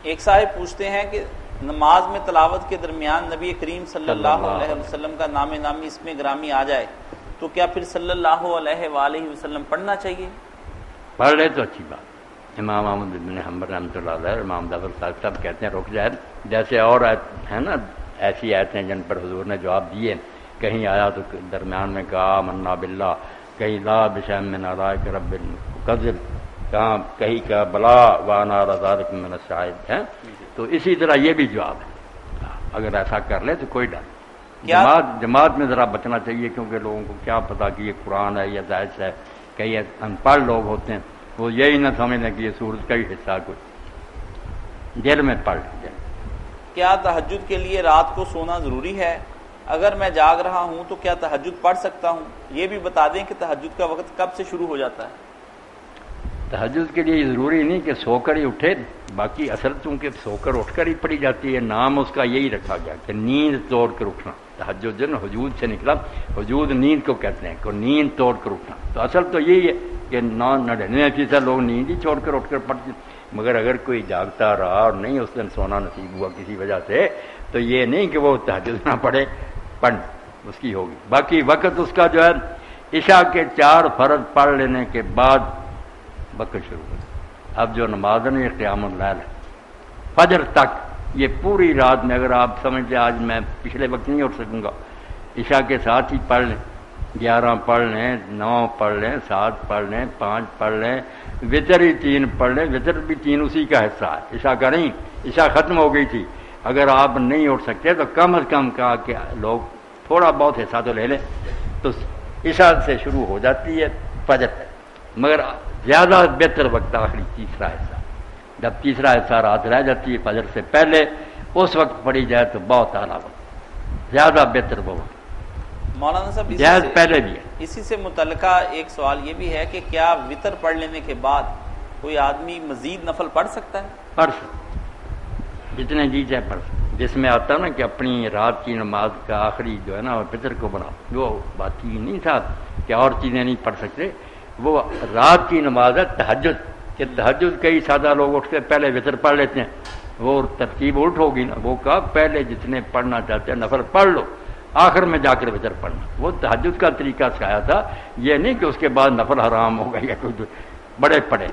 ایک صاحب پوچھتے ہیں کہ نماز میں تلاوت کے درمیان نبی کریم صلی اللہ علیہ وسلم کا نام نامی اس میں گرامی آ جائے تو کیا پھر صلی اللہ علیہ وآلہ وسلم پڑھنا چاہیے؟ پڑھ لے تو اچھی بات. امام احمد بن حنبل رحمۃ اللہ علیہ، امام جعفر صاحب سب کہتے ہیں رک جائے. جیسے اور ہے نا ایسی آیتیں جن پر حضور نے جواب دیے، کہیں آیا تو درمیان میں کہا منا باللہ، کہیں لا بشیء من آلائک رب القذر، کہاں کہیں کا بلا وانا رضالک من الشاہد ہے. تو اسی طرح یہ بھی جواب ہے، اگر ایسا کر لے تو کوئی ڈر نہیں. جماعت میں ذرا بچنا چاہیے، کیونکہ لوگوں کو کیا پتا کہ یہ قرآن ہے یا داعش ہے. کئی ان پڑھ لوگ ہوتے ہیں وہ یہی نہ سمجھیں کہ یہ سورت کا ہی حصہ کوئی دل میں پڑھ لیں. کیا تہجد کے لیے رات کو سونا ضروری ہے؟ اگر میں جاگ رہا ہوں تو کیا تہجد پڑھ سکتا ہوں؟ یہ بھی بتا دیں کہ تہجد کا وقت کب سے شروع ہو جاتا ہے؟ تہجد کے لیے ضروری نہیں کہ سو کر ہی اٹھے، باقی اصل چونکہ سو کر اٹھ کر ہی پڑھی جاتی ہے. نام اس کا یہی رکھا گیا کہ نیند توڑ کر اٹھنا. تہجد جو حجود سے نکلا، حجود نیند کو کہتے ہیں کہ نیند توڑ کر اٹھنا. تو اصل تو یہی ہے کہ 99% لوگ نیند ہی چھوڑ کر اٹھ کر پڑھتے. مگر اگر کوئی جاگتا رہا اور نہیں اس دن سونا نصیب ہوا کسی وجہ سے، تو یہ نہیں کہ وہ تہجد نہ پڑھے، پڑھ اس کی ہوگی. باقی وقت اس کا جو ہے عشاء کے 4 فرض پڑھ لینے کے بعد وقت شروع ہو. اب جو نماز ہے قیام اللیل ہے فجر تک، یہ پوری رات میں اگر آپ سمجھتے آج میں پچھلے وقت نہیں اٹھ سکوں گا، عشاء کے ساتھ ہی پڑھ لیں، 11 پڑھ لیں، 9 پڑھ لیں، 7 پڑھ لیں، 5 پڑھ لیں، وطر ہی 3 پڑھ لیں. وطر بھی 3 اسی کا حصہ ہے، عشاء کا نہیں. عشاء ختم ہو گئی تھی، اگر آپ نہیں اٹھ سکتے تو کم از کم کہا کہ لوگ تھوڑا بہت حصہ تو لے لیں. تو عشاء سے شروع ہو جاتی ہے فجر تک، مگر زیادہ بہتر وقت آخری تیسرا حصہ. جب تیسرا حصہ رات رہ جاتی ہے فجر سے پہلے، اس وقت پڑھی جائے تو بہت اعلیٰ وقت، زیادہ بہتر وہ وقت. مولانا صاحب جائز پہلے بھی ہے. اسی سے متعلقہ ایک سوال یہ بھی ہے کہ کیا وطر پڑھ لینے کے بعد کوئی آدمی مزید نفل پڑھ سکتا ہے؟ پڑھ سکتا، جتنے جی چاہے پڑھ سکتا. جس میں آتا نا کہ اپنی رات کی نماز کا آخری جو ہے نا وطر کو بنا، وہ بات ہی نہیں تھا کہ اور چیزیں نہیں پڑھ سکتے. وہ رات کی نماز ہے تہجد، کہ تہجد کئی سادہ لوگ اٹھ کے پہلے وطر پڑھ لیتے ہیں، وہ ترتیب الٹ ہوگی نا. وہ کہا پہلے جتنے پڑھنا چاہتے ہیں نفل پڑھ لو، آخر میں جا کر وطر پڑھنا. وہ تہجد کا طریقہ سکھایا تھا، یہ نہیں کہ اس کے بعد نفل حرام ہوگا یا کوئی. بڑے پڑھے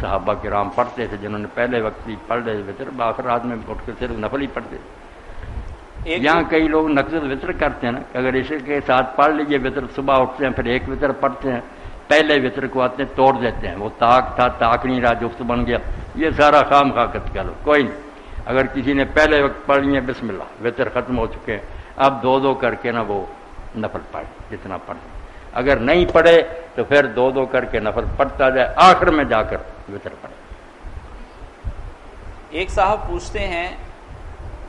صحابہ کرام پڑھتے تھے جنہوں نے پہلے وقت بھی پڑھ لے وطر، آخر رات میں اٹھ کر صرف نفل ہی پڑھتے. یہاں کئی لوگ نقص وطر کرتے ہیں نا، اگر عشاء کے ساتھ پڑھ لیجیے وطر، صبح اٹھتے ہیں پھر ایک وطر پڑھتے ہیں، پہلے وطر کو آتے ہیں توڑ دیتے ہیں. وہ طاق تھا، طاق نہیں رہا، جفت بن گیا. یہ سارا خام خاکت کہہ لو، کوئی نہیں. اگر کسی نے پہلے وقت پڑھ لیے بسم اللہ، وطر ختم ہو چکے ہیں، اب 2 کر کے نا وہ نفل پڑھ جتنا پڑھ. اگر نہیں پڑھے تو پھر 2 کر کے نفل پڑھتا جائے، آخر میں جا کر وطر پڑھے. ایک صاحب پوچھتے ہیں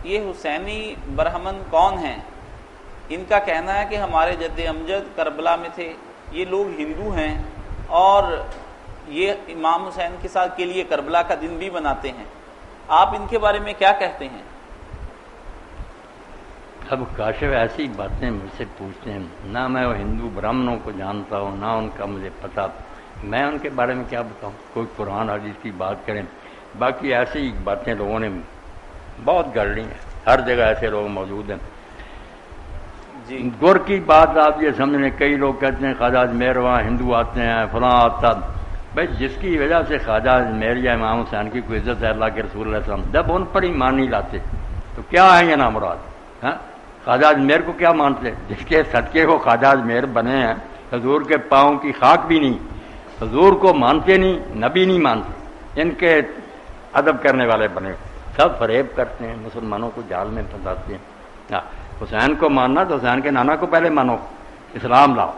یہ حسینی برہمن کون ہیں؟ ان کا کہنا ہے کہ ہمارے جد امجد کربلا میں تھے، یہ لوگ ہندو ہیں اور یہ امام حسین کے ساتھ کے لیے کربلا کا دن بھی بناتے ہیں. آپ ان کے بارے میں کیا کہتے ہیں؟ اب کاشف ایسی باتیں مجھ سے پوچھتے ہیں، نہ میں وہ ہندو برہمنوں کو جانتا ہوں، نہ ان کا مجھے پتہ. میں ان کے بارے میں کیا بتاؤں؟ کوئی قرآن حدیث کی بات کریں. باقی ایسی باتیں لوگوں نے بہت گڑ لی ہیں، ہر جگہ ایسے لوگ موجود ہیں. گر کی بات آپ یہ سمجھیں، کئی لوگ کہتے ہیں خواجہ اجمیر وہاں ہندو آتے ہیں، فلاں آتا. بھائی جس کی وجہ سے خواجہ اجمیر یا امام حسین کی کوئی عزت ہے اللہ کے رسول علیہ السلام، جب ان پر ایمان نہیں لاتے تو کیا ہے یہ نامراد؟ ہاں، خواجہ اجمیر کو کیا مانتے؟ جس کے صدقے کو خواجہ اجمیر بنے ہیں، حضور کے پاؤں کی خاک بھی نہیں، حضور کو مانتے نہیں، نبی نہیں مانتے، ان کے ادب کرنے والے بنے، سب فریب کرتے ہیں، مسلمانوں کو جال میں پھنساتے ہیں. حسین کو ماننا تو حسین کے نانا کو پہلے مانو، اسلام لاؤ.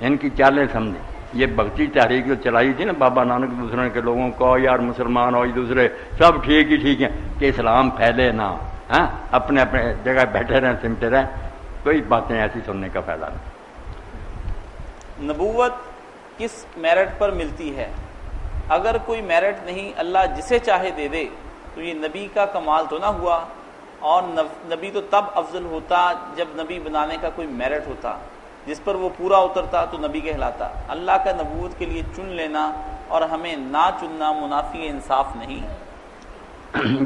ان کی چالیں سمجھیں. یہ بھکتی تحریک جو چلائی تھی نا بابا نانک دوسرے کے لوگوں کو، یار مسلمان ہو دوسرے سب ٹھیک ہی ٹھیک ہیں، کہ اسلام پھیلے نہ، ہاں اپنے اپنے جگہ بیٹھے رہیں، سمتے رہیں. کوئی باتیں ایسی سننے کا فائدہ نہیں. نبوت کس میرٹ پر ملتی ہے؟ اگر کوئی میرٹ نہیں، اللہ جسے چاہے دے دے، تو یہ نبی کا کمال تو نہ ہوا؟ اور نبی تو تب افضل ہوتا جب نبی بنانے کا کوئی میرٹ ہوتا، جس پر وہ پورا اترتا تو نبی کہلاتا۔ اللہ کا نبوت کے لیے چن لینا اور ہمیں نہ چننا منافی انصاف نہیں۔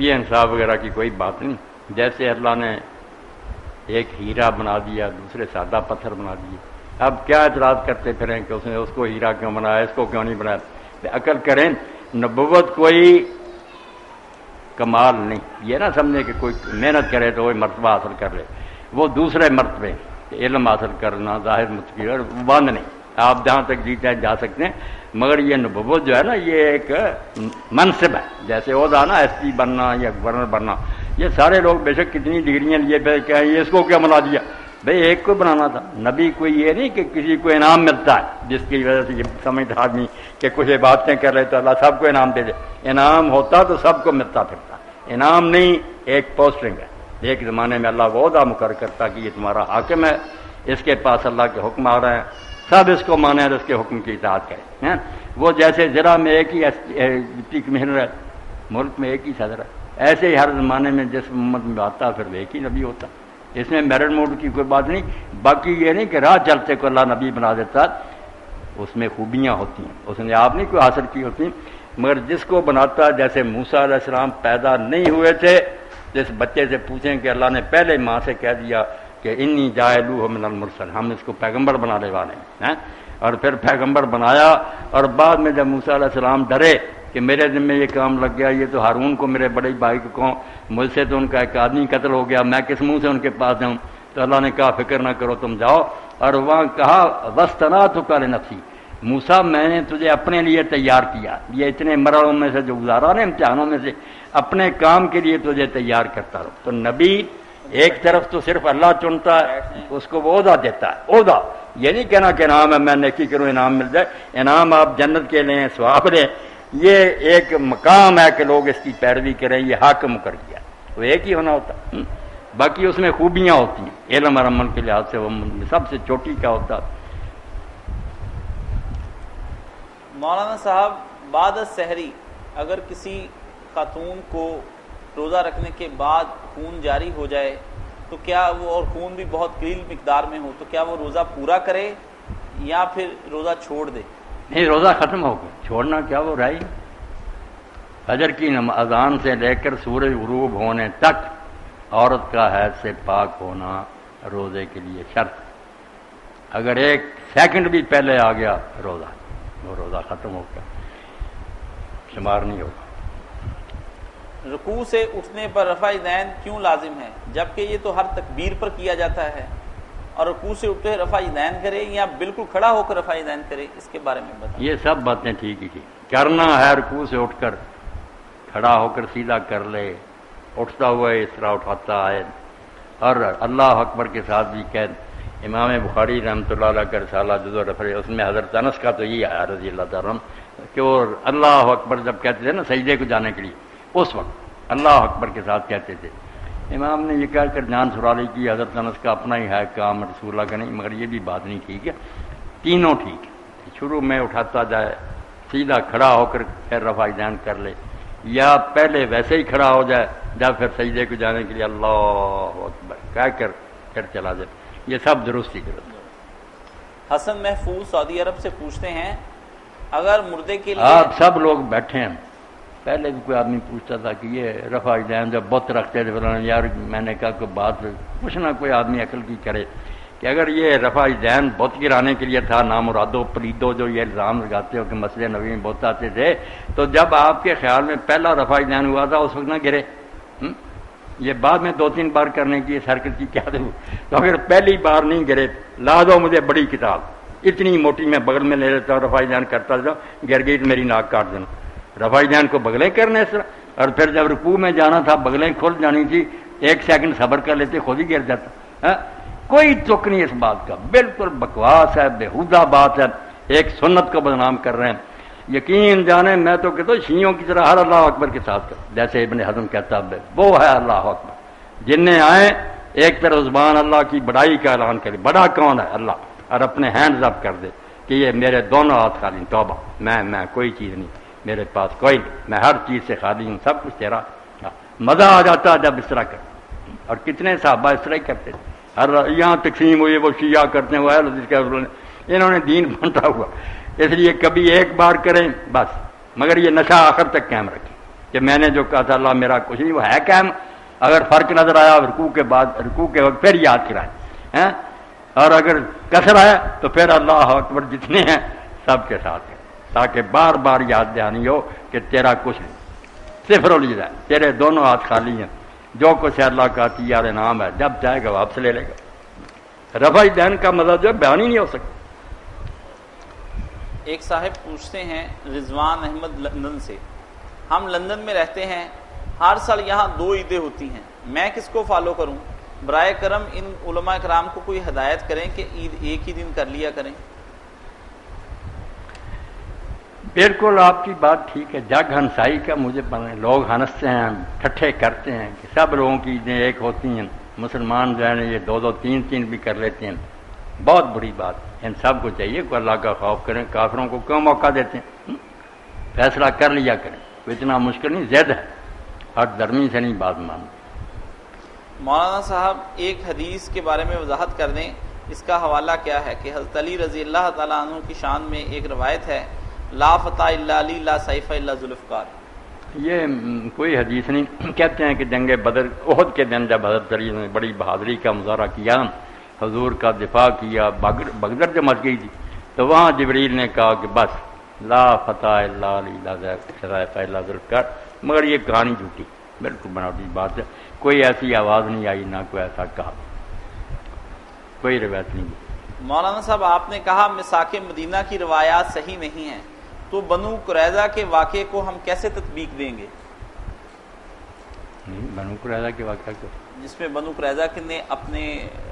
یہ انصاف وغیرہ کی کوئی بات نہیں۔ جیسے اللہ نے ایک ہیرا بنا دیا، دوسرے سادہ پتھر بنا دیے، اب کیا اعتراض کرتے پھریں کہ اس نے اس کو ہیرا کیوں بنایا، اس کو کیوں نہیں بنایا؟ عقل کریں، نبوت کوئی کمال نہیں، یہ نہ سمجھے کہ کوئی محنت کرے تو وہ مرتبہ حاصل کر لے، وہ دوسرے مرتبے علم حاصل کرنا ظاہر متقی اور بند نہیں، آپ جہاں تک جی چاہے جا سکتے ہیں، مگر یہ نبوت جو ہے نا یہ ایک منصب ہے، جیسے عہدہ نا ایس پی بننا یا گورنر بننا، یہ سارے لوگ بے شک کتنی ڈگریاں لیے کہ یہ اس کو کیا بنا دیا، بھئی ایک کو بنانا تھا۔ نبی کوئی یہ نہیں کہ کسی کو انعام ملتا ہے جس کی وجہ سے یہ سمجھتا آدمی کہ کچھ باتیں کر رہے تو اللہ سب کو انعام دے دے، انعام ہوتا تو سب کو ملتا پھرتا، انعام نہیں ایک پوسٹنگ ہے۔ ایک زمانے میں اللہ وہ عہدہ مقرر کرتا کہ یہ تمہارا حاکم ہے، اس کے پاس اللہ کے حکم آ رہے ہیں، سب اس کو مانے اور اس کے حکم کی اطاعت کریں۔ وہ جیسے ضلع میں ایک ہی ڈپٹی کمشنر ہے، ملک میں ایک ہی صدر ہے، ایسے ہی ہر زمانے میں جس امت میں آتا پھر ایک ہی نبی ہوتا، اس میں میرٹ موڈ کی کوئی بات نہیں۔ باقی یہ نہیں کہ راہ چلتے کو اللہ نبی بنا دیتا، اس میں خوبیاں ہوتی ہیں، اس نے آپ نہیں کوئی حاصل کی ہوتی، مگر جس کو بناتا، جیسے موسیٰ علیہ السلام پیدا نہیں ہوئے تھے، جس بچے سے پوچھیں کہ اللہ نے پہلے ماں سے کہہ دیا کہ انی جاعلوہ من المرسل، ہم اس کو پیغمبر بنانے والے ہیں، اور پھر پیغمبر بنایا، اور بعد میں جب موسیٰ علیہ السلام ڈرے کہ میرے ذمہ یہ کام لگ گیا، یہ تو ہارون کو میرے بڑے بھائی کو کہوں، مجھ سے تو ان کا ایک آدمی قتل ہو گیا، میں کس منہ سے ان کے پاس جاؤں؟ تو اللہ نے کہا فکر نہ کرو تم جاؤ، اور وہاں کہا وَاسْتَنَعْتُكَ لِنَفْسِي، موسیٰ میں نے تجھے اپنے لیے تیار کیا، یہ اتنے مرحلوں میں سے جو گزارا نا امتحانوں میں سے، اپنے کام کے لیے تجھے تیار کرتا رہو۔ تو نبی ایک طرف تو صرف اللہ چنتا ہے، اس کو وہ عہدہ دیتا ہے، عہدہ یہ نہیں کہنا کہ انعام ہے میں نیکی کروں انعام مل جائے، انعام آپ جنت کے لیں ثواب لیں، یہ ایک مقام ہے کہ لوگ اس کی پیروی کریں، یہ حاکم کر دیا، وہ ایک ہی ہونا ہوتا، باقی اس میں خوبیاں ہوتی ہیں، علم اور عمل کے لحاظ سے وہ سب سے چوٹی کا ہوتا۔ مولانا صاحب، بعد السحری اگر کسی خاتون کو روزہ رکھنے کے بعد خون جاری ہو جائے تو کیا وہ، اور خون بھی بہت قلیل مقدار میں ہو، تو کیا وہ روزہ پورا کرے یا پھر روزہ چھوڑ دے؟ نہیں، روزہ ختم ہو گیا، چھوڑنا کیا، وہ رہی فجر کی اذان سے لے کر سورج غروب ہونے تک عورت کا حیض سے پاک ہونا روزے کے لیے شرط، اگر ایک سیکنڈ بھی پہلے آ گیا روزہ، وہ روزہ ختم ہو گیا، شمار نہیں ہوگا۔ رکوع سے اٹھنے پر رفع دین کیوں لازم ہے، جبکہ یہ تو ہر تکبیر پر کیا جاتا ہے، اور رکوع سے اٹھے رفع دین کرے یا بالکل کھڑا ہو کر رفع دین کرے، اس کے بارے میں بتائیں۔ یہ سب باتیں ٹھیک ہی تھی، کرنا ہے رکوع سے اٹھ کر کھڑا ہو کر سیدھا کر لے، اٹھتا ہوا اس طرح اٹھاتا ہے، اور اللہ اکبر کے ساتھ بھی کہہ، امام بخاری رحمۃ اللہ علیہ کا رسالہ جز رفع، اس میں حضرت انس کا تو یہ ہے رضی اللہ تعالیٰ عنہ کہ وہ اللہ اکبر جب کہتے تھے نا سجدے کو جانے کے لیے، اس وقت اللہ اکبر کے ساتھ کہتے تھے۔ امام نے یہ کہہ کر جان چھڑا لی کہ حضرت انس کا اپنا ہی ہے کام، رسول اللہ کا نہیں، مگر یہ بھی بات نہیں ٹھیک ہے، تینوں ٹھیک ہے، شروع میں اٹھاتا جائے، سیدھا کھڑا ہو کر پھر رفع دین کر لے، یا پہلے ویسے ہی کھڑا ہو جائے جب پھر سجدے کو جانے کے لیے اللہ اکبر کہہ کر پھر چلا جائے، یہ سب درست ہی درست۔ حسن محفوظ سعودی عرب سے پوچھتے ہیں، اگر مردے کے لیے آپ سب لوگ بیٹھے ہیں، پہلے بھی کوئی آدمی پوچھتا تھا کہ یہ رفع دین جب بت رکھتے تھے فلاں، یار میں نے کہا کوئی بات کچھ نہ کوئی آدمی عقل کی کرے کہ اگر یہ رفع دین بت گرانے کے لیے تھا، نامرادو پلیدو جو یہ الزام لگاتے ہو کہ مسجد نبوی میں بت آتے تھے، تو جب آپ کے خیال میں پہلا رفع دین ہوا تھا اس وقت نہ گرے، یہ بعد میں 2-3 بار کرنے کی اس حرکت کی کیا ضرورت؟ تو اگر پہلی بار نہیں گرے، لا دو مجھے بڑی کتاب اتنی موٹی میں بغل میں لے لیتا ہوں، رفع دین کرتا جاؤ، گر گئی تو میری ناک کاٹ دینا۔ رفع دین کو بغلیں کرنے اس طرح، اور پھر جب رکوع میں جانا تھا بغلیں کھل جانی تھی، 1 سیکنڈ صبر کر لیتے خود ہی گر جاتا۔ کوئی تک نہیں اس بات کا، بالکل بکواس ہے، بےہودہ بات ہے، ایک سنت کو بدنام کر رہے ہیں۔ یقین جانے میں تو کہتا ہوں شیعوں کی طرح ہر اللہ اکبر کے ساتھ کرو، جیسے ابن حزم کہتا ہے وہ ہے اللہ اکبر، جنہیں آئے ایک طرف زبان اللہ کی بڑائی کا اعلان کرے، بڑا کون ہے اللہ، اور اپنے ہینڈز اپ کر دے کہ یہ میرے دونوں ہاتھ خالی، توبہ میں کوئی چیز نہیں، میرے پاس کوئی نہیں، میں ہر چیز سے خالی ہوں، سب کچھ تیرا۔ مزہ آ جاتا ہے جب اس طرح کر، اور کتنے صحابہ اس طرح ہی کرتے تھے. ہر یہاں تقسیم ہوئی وہ شیعہ کرتے ہیں وہ اہل حدیث کا، انہوں نے دین بنتا ہوا، اس لیے کبھی ایک بار کریں بس، مگر یہ نشہ آخر تک قائم رکھیں کہ میں نے جو کہا تھا اللہ میرا کچھ نہیں، وہ ہے قائم. اگر فرق نظر آیا رکوع کے بعد، رکوع کے وقت پھر یاد کرائیں، اور اگر کثر ہے تو پھر اللہ اکبر جتنے ہیں سب کے ساتھ ہیں، تاکہ بار بار یاد دہانی ہو کہ تیرا کچھ نہیں، صفر الجزا، تیرے دونوں ہاتھ خالی ہیں، جو کچھ اللہ کا تیار انعام ہے جب چاہے گا واپس لے لے گا. رفع دین کا مزہ جو ہے بیان ہی نہیں ہو سکتا. ایک صاحب پوچھتے ہیں رضوان احمد لندن سے، ہم لندن میں رہتے ہیں، ہر سال یہاں 2 عیدیں ہوتی ہیں، میں کس کو فالو کروں؟ برائے کرم ان علماء کرام کو کوئی ہدایت کریں کہ عید ایک ہی دن کر لیا کریں. بالکل آپ کی بات ٹھیک ہے. جگ ہنسائی کا مجھے پتہ ہے، لوگ ہنستے ہیں ٹھٹھے کرتے ہیں کہ سب لوگوں کی عیدیں ایک ہوتی ہیں، مسلمان جو ہے یہ 2 3 بھی کر لیتے ہیں. بہت بری بات. ان سب کو چاہیے کہ اللہ کا خوف کریں. کافروں کو کیوں موقع دیتے ہیں؟ فیصلہ کر لیا کریں، اتنا مشکل نہیں، زد ہے اور درمی سے نہیں بات مانتے. مولانا صاحب ایک حدیث کے بارے میں وضاحت کر دیں، اس کا حوالہ کیا ہے کہ حضرت علی رضی اللہ تعالیٰ عنہ کی شان میں ایک روایت ہے، لا فتح الا علی لا سیف الا ذوالفقار. یہ کوئی حدیث نہیں. کہتے ہیں کہ جنگ بدر احد کے دن جب حضرت علی نے بڑی بہادری کا مظاہرہ کیا، حضور کا دفاع کیا، بغدر جو مچ گئی تھی، تو وہاں جبریل نے کہا کہ بس لا فتح الا علی لا سیف الا ذوالفقار. مگر یہ کہانی جھوٹی، بالکل بناوٹی بات ہے. کوئی ایسی آواز نہیں آئی، نہ کوئی ایسا کہا، کوئی روایت نہیں. مولانا صاحب آپ نے کہا مساک مدینہ کی روایات صحیح نہیں ہیں، تو بنو قریظہ کے واقعے کو ہم کیسے تطبیق دیں گے؟ نہیں، بنو قریظہ کے واقعہ کو جس میں بنو قریظہ نے اپنے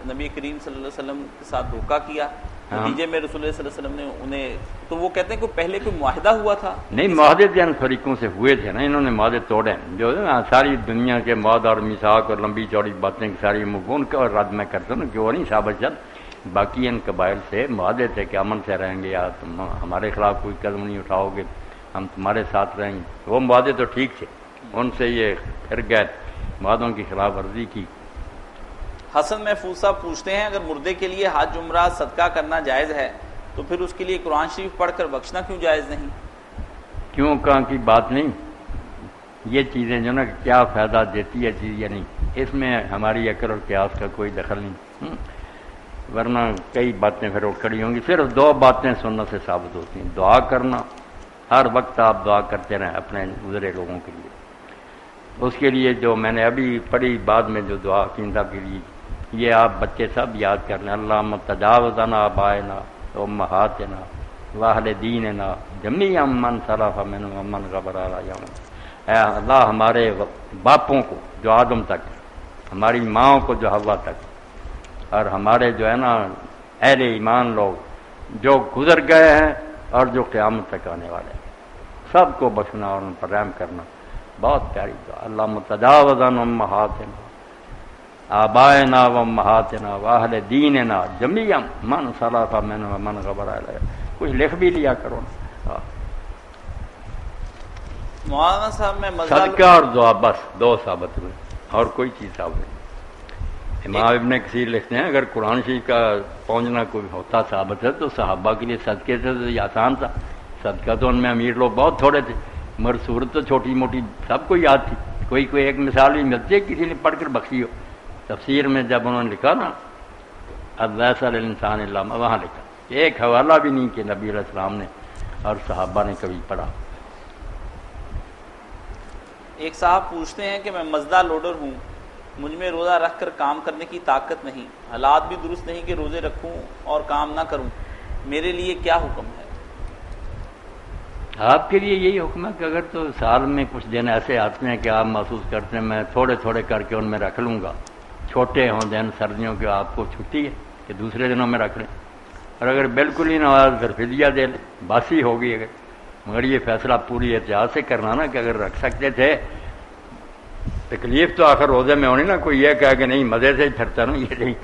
نبی کریم صلی اللہ علیہ وسلم کے ساتھ دھوکہ کیا، نتیجے میں رسول اللہ صلی اللہ علیہ وسلم نے انہیں، تو وہ کہتے ہیں کہ پہلے کوئی معاہدہ ہوا تھا. نہیں، معاہدے جن فریقوں سے ہوئے تھے نا، انہوں نے معاہدے توڑے، جو ساری دنیا کے معاہدہ اور میثاق اور لمبی چوڑی باتیں ساری مفہوم کا رد میں کرتا ہوں کہ وہ نہیں ثابت چل. باقی ان قبائل سے معاہدے تھے کہ امن سے رہیں گے، یا تم ہمارے خلاف کوئی قدم نہیں اٹھاؤ گے، ہم تمہارے ساتھ رہیں گے. وہ معاہدے تو ٹھیک تھے، ان سے یہ پھر گئے، معاہدوں کی خلاف ورزی کی. حسن محفوظ صاحب پوچھتے ہیں اگر مردے کے لیے حج عمرہ صدقہ کرنا جائز ہے تو پھر اس کے لیے قرآن شریف پڑھ کر بخشنا کیوں جائز نہیں؟ کیوں کہاں کی بات نہیں، یہ چیزیں جو نا کیا فائدہ دیتی ہے چیز یا نہیں، اس میں ہماری عقل اور قیاس کا کوئی دخل نہیں. ورنہ کئی باتیں پھر اٹھ کھڑی ہوں گی. صرف 2 باتیں سننے سے ثابت ہوتی ہیں. دعا کرنا، ہر وقت آپ دعا کرتے رہیں اپنے گزرے لوگوں کے لیے. اس کے لیے جو میں نے ابھی پڑھی بعد میں جو دعا کیندہ کے لیے، یہ آپ بچے سب یاد کر لیں. اللہم تجاوزنا آبائنا امہاتنا واہل دیننا جمیعا من سلف منہم ومن غبر علیہم. اے اللہ ہمارے باپوں کو جو آدم تک، ہماری ماؤں کو جو حوا تک، اور ہمارے جو ہے نا اہل ایمان لوگ جو گزر گئے ہیں اور جو قیامت تک آنے والے ہیں، سب کو بخشنا اور ان پر رحم کرنا. بہت پیاری دعا. اللہم تجاوزنا امہاتنا آبائنا و امہاتنا واہل دیننا جمیعا من سلف منہم ومن غبر علیہم. کچھ لکھ بھی لیا کرو نا. مولانا صاحب میں صدقہ اور دعا، بس 2 ثابت ہوئے اور کوئی چیز ثابت نہیں. امام ابن کثیر لکھتے ہیں اگر قرآن شریف کا پہنچنا کوئی ہوتا ثابت ہے تو صحابہ کے لیے صدقے سے تو یہ آسان تھا. صدقہ تو ان میں امیر لوگ بہت تھوڑے تھے، مگر صورت تو چھوٹی موٹی سب کو یاد تھی. کوئی ایک مثال بھی ملتی ہے کسی نے پڑھ کر بخشی ہو. تفسیر میں جب انہوں نے لکھا نا لیس علی الانسان الا ما، وہاں لکھا ایک حوالہ بھی نہیں کہ نبی علیہ السلام نے اور صحابہ نے کبھی پڑھا. ایک صاحب پوچھتے ہیں کہ میں مزدہ لوڈر ہوں، مجھ میں روزہ رکھ کر کام کرنے کی طاقت نہیں، حالات بھی درست نہیں کہ روزے رکھوں اور کام نہ کروں، میرے لیے کیا حکم ہے؟ آپ کے لیے یہی حکم ہے کہ اگر تو سال میں کچھ دن ایسے آتے ہیں کہ آپ محسوس کرتے ہیں میں تھوڑے تھوڑے کر کے ان میں رکھ لوں گا، چھوٹے ہوں دن سردیوں کے، آپ کو چھٹی ہے کہ دوسرے دنوں میں رکھ لیں. اور اگر بالکل ہی نہ ہوا پھر فدیہ دے لیں، باسی ہوگی. مگر یہ فیصلہ پوری احتیاط سے کرنا نا کہ اگر رکھ سکتے تھے، تکلیف تو آخر روزے میں ہونی نا. کوئی یہ کہا کہ نہیں مزے سے ہی پھرتا نا، یہ نہیں.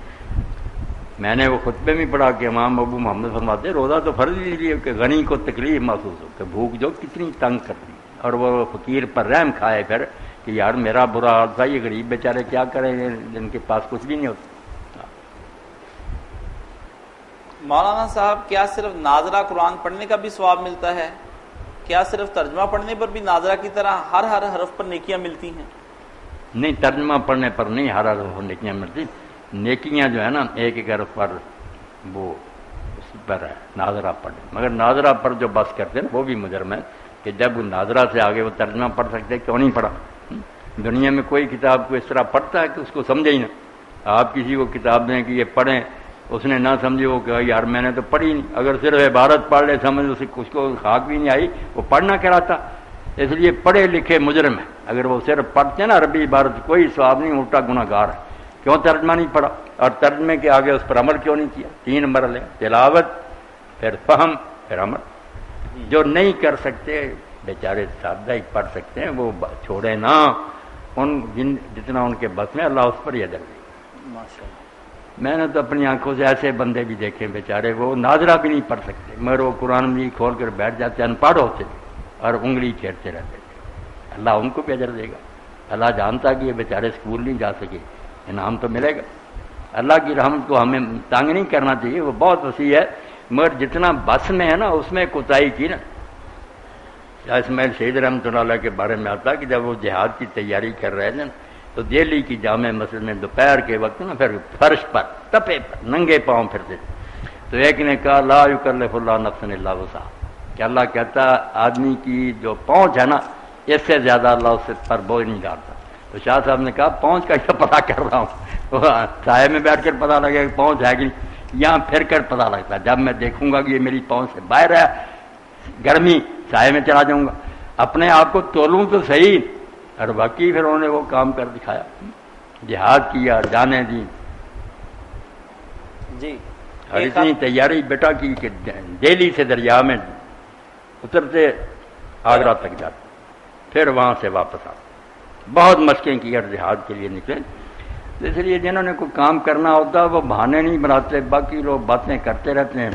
میں نے وہ خطبے میں پڑھا کہ امام ابو محمد فرماتے روزہ تو فرض ہی لیے کہ غنی کو تکلیف محسوس ہو کہ بھوک جو کتنی تنگ کرتی. اور وہ فقیر پر رحم کھائے پھر کہ یار میرا برا حال تھا، یہ غریب بیچارے کیا کریں جن کے پاس کچھ بھی نہیں ہوتا۔ مولانا صاحب کیا صرف ناظرہ قرآن پڑھنے کا بھی ثواب ملتا ہے؟ کیا صرف ترجمہ پڑھنے پر بھی ناظرہ کی طرح ہر حرف پر نیکیاں ملتی ہیں؟ نہیں، ترجمہ پڑھنے پر نہیں ہر حرف نیکیاں ملتی، نیکیاں جو ہے نا ایک ایک حرف پر وہ اس پر ہے ناظرہ پڑھنے، مگر ناظرہ پر جو بس کرتے ہیں وہ بھی مجرم ہے کہ جب وہ ناظرہ سے آگے وہ ترجمہ پڑھ سکتے کیوں نہیں پڑھا؟ دنیا میں کوئی کتاب کو اس طرح پڑھتا ہے کہ اس کو سمجھے ہی نہ۔ آپ کسی کو کتاب دیں کہ یہ پڑھیں، اس نے نہ سمجھے، وہ کہ یار میں نے تو پڑھی نہیں، اگر صرف عبارت پڑھ لے سمجھ اس کو خاک بھی نہیں آئی، وہ پڑھنا کراتا۔ اس لیے پڑھے لکھے مجرم ہیں، اگر وہ صرف پڑھتے ہیں نا عربی عبارت کوئی ثواب نہیں، الٹا گناہ گار ہے۔ کیوں ترجمہ نہیں پڑھا اور ترجمے کے آگے اس پر عمل کیوں نہیں کیا؟ 3 مرحلے، تلاوت، پھر فہم، پھر عمل۔ جو نہیں کر سکتے بیچارے سادہ ہی پڑھ سکتے ہیں، وہ چھوڑے نہ، جتنا ان کے بس میں، اللہ اس پر ہی اجر دے گا۔ ماشاءاللہ۔ میں نے تو اپنی آنکھوں سے ایسے بندے بھی دیکھے بیچارے وہ ناظرہ بھی نہیں پڑھ سکتے، مگر وہ قرآن مجید کھول کر بیٹھ جاتے، ان پڑھ ہوتے اور انگلی چھیڑتے رہتے تھے۔ اللہ ان کو بھی اجر دے گا۔ اللہ جانتا کہ یہ بیچارے اسکول نہیں جا سکے، انعام تو ملے گا۔ اللہ کی رحمت کو ہمیں تنگ نہیں کرنا چاہیے، وہ بہت وسیع ہے، مگر جتنا بس میں ہے نا اس میں کوتاہی کی نا۔ اسماعیل سعید رحمۃ اللہ علیہ کے بارے میں آتا کہ جب وہ جہاد کی تیاری کر رہے تھے تو دہلی کی جامع مسجد میں دوپہر کے وقت نا پھر فرش پر تپے پر ننگے پاؤں پھرتے تھے، تو ایک نے کہا لا یکلف اللہ نفسا الا وسعہا، کہ اللہ کہتا آدمی کی جو پہنچ ہے نا اس سے زیادہ اللہ اس پر بوجھ نہیں ڈالتا۔ تو شاہ صاحب نے کہا پہنچ کا کیا پتہ کر رہا ہوں، سائے میں بیٹھ کر پتہ لگے کہ پہنچ ہے کہ نہیں، یہاں پھر کر پتہ لگتا ہے جب میں دیکھوں گا کہ یہ میری پہنچ سے باہر ہے، گرمی سائے میں چلا جاؤں گا، اپنے آپ کو تولوں تو صحیح۔ اور باقی پھر انہوں نے وہ کام کر دکھایا، جہاد کیا، جانیں دی جی، اور اتنی تیاری بیٹا کی کہ دہلی سے دریا میں اترتے آگرہ تک جاتے، پھر وہاں سے واپس آتے، بہت مشقیں کی اور جہاد کے لیے نکلے۔ اس لیے جنہوں نے کوئی کام کرنا ہوتا وہ بہانے نہیں بناتے، باقی لوگ باتیں کرتے رہتے ہیں۔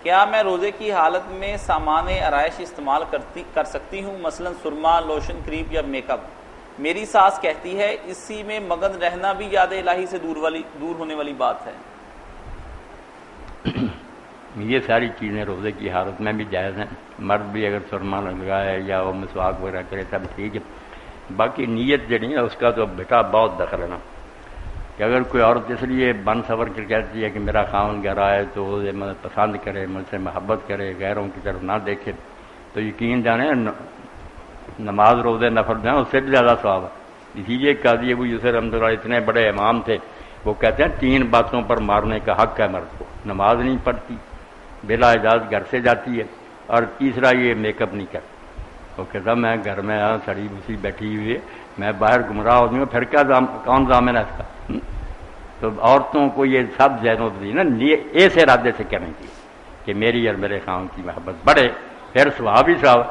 کیا میں روزے کی حالت میں سامان آرائش استعمال کر سکتی ہوں، مثلا سرما، لوشن، کریم یا میک اپ؟ میری ساس کہتی ہے اسی میں مگن رہنا بھی یاد الہی سے دور ہونے والی بات ہے۔ یہ ساری چیزیں روزے کی حالت میں بھی جائز ہیں، مرد بھی اگر سرما لگائے یا وہ مسواک وغیرہ کرے تب ٹھیک ہے، باقی نیت جڑی ہے اس کا تو بیٹا بہت دخل ہے نا، کہ اگر کوئی عورت اس لیے بن سور کر کہتی ہے کہ میرا خاوند گھر آئے تو اسے پسند کرے، مجھ سے محبت کرے، غیروں کی طرف نہ دیکھے، تو یقین جانے نماز روزے نفل جو ہیں اس سے بھی زیادہ ثواب ہے۔ اسی لیے قاضی ابو یوسف رحمۃ اللہ اتنے بڑے امام تھے، وہ کہتے ہیں 3 باتوں پر مارنے کا حق ہے مرد کو، نماز نہیں پڑھتی، بلا اجازت گھر سے جاتی ہے، اور تیسرا یہ میک اپ نہیں کرتی۔ وہ کہتا میں گھر میں سڑی بھوسی بیٹھی ہوئی ہے، میں باہر گمراہ ہو جاؤں پھر کیا کون ضامن ہے اس کا؟ تو عورتوں کو یہ سب ذہنوں دی نا ایسے ارادے سے کریں گی کہ میری اور میرے خاوند کی محبت بڑھے، پھر ثواب ہی ثواب۔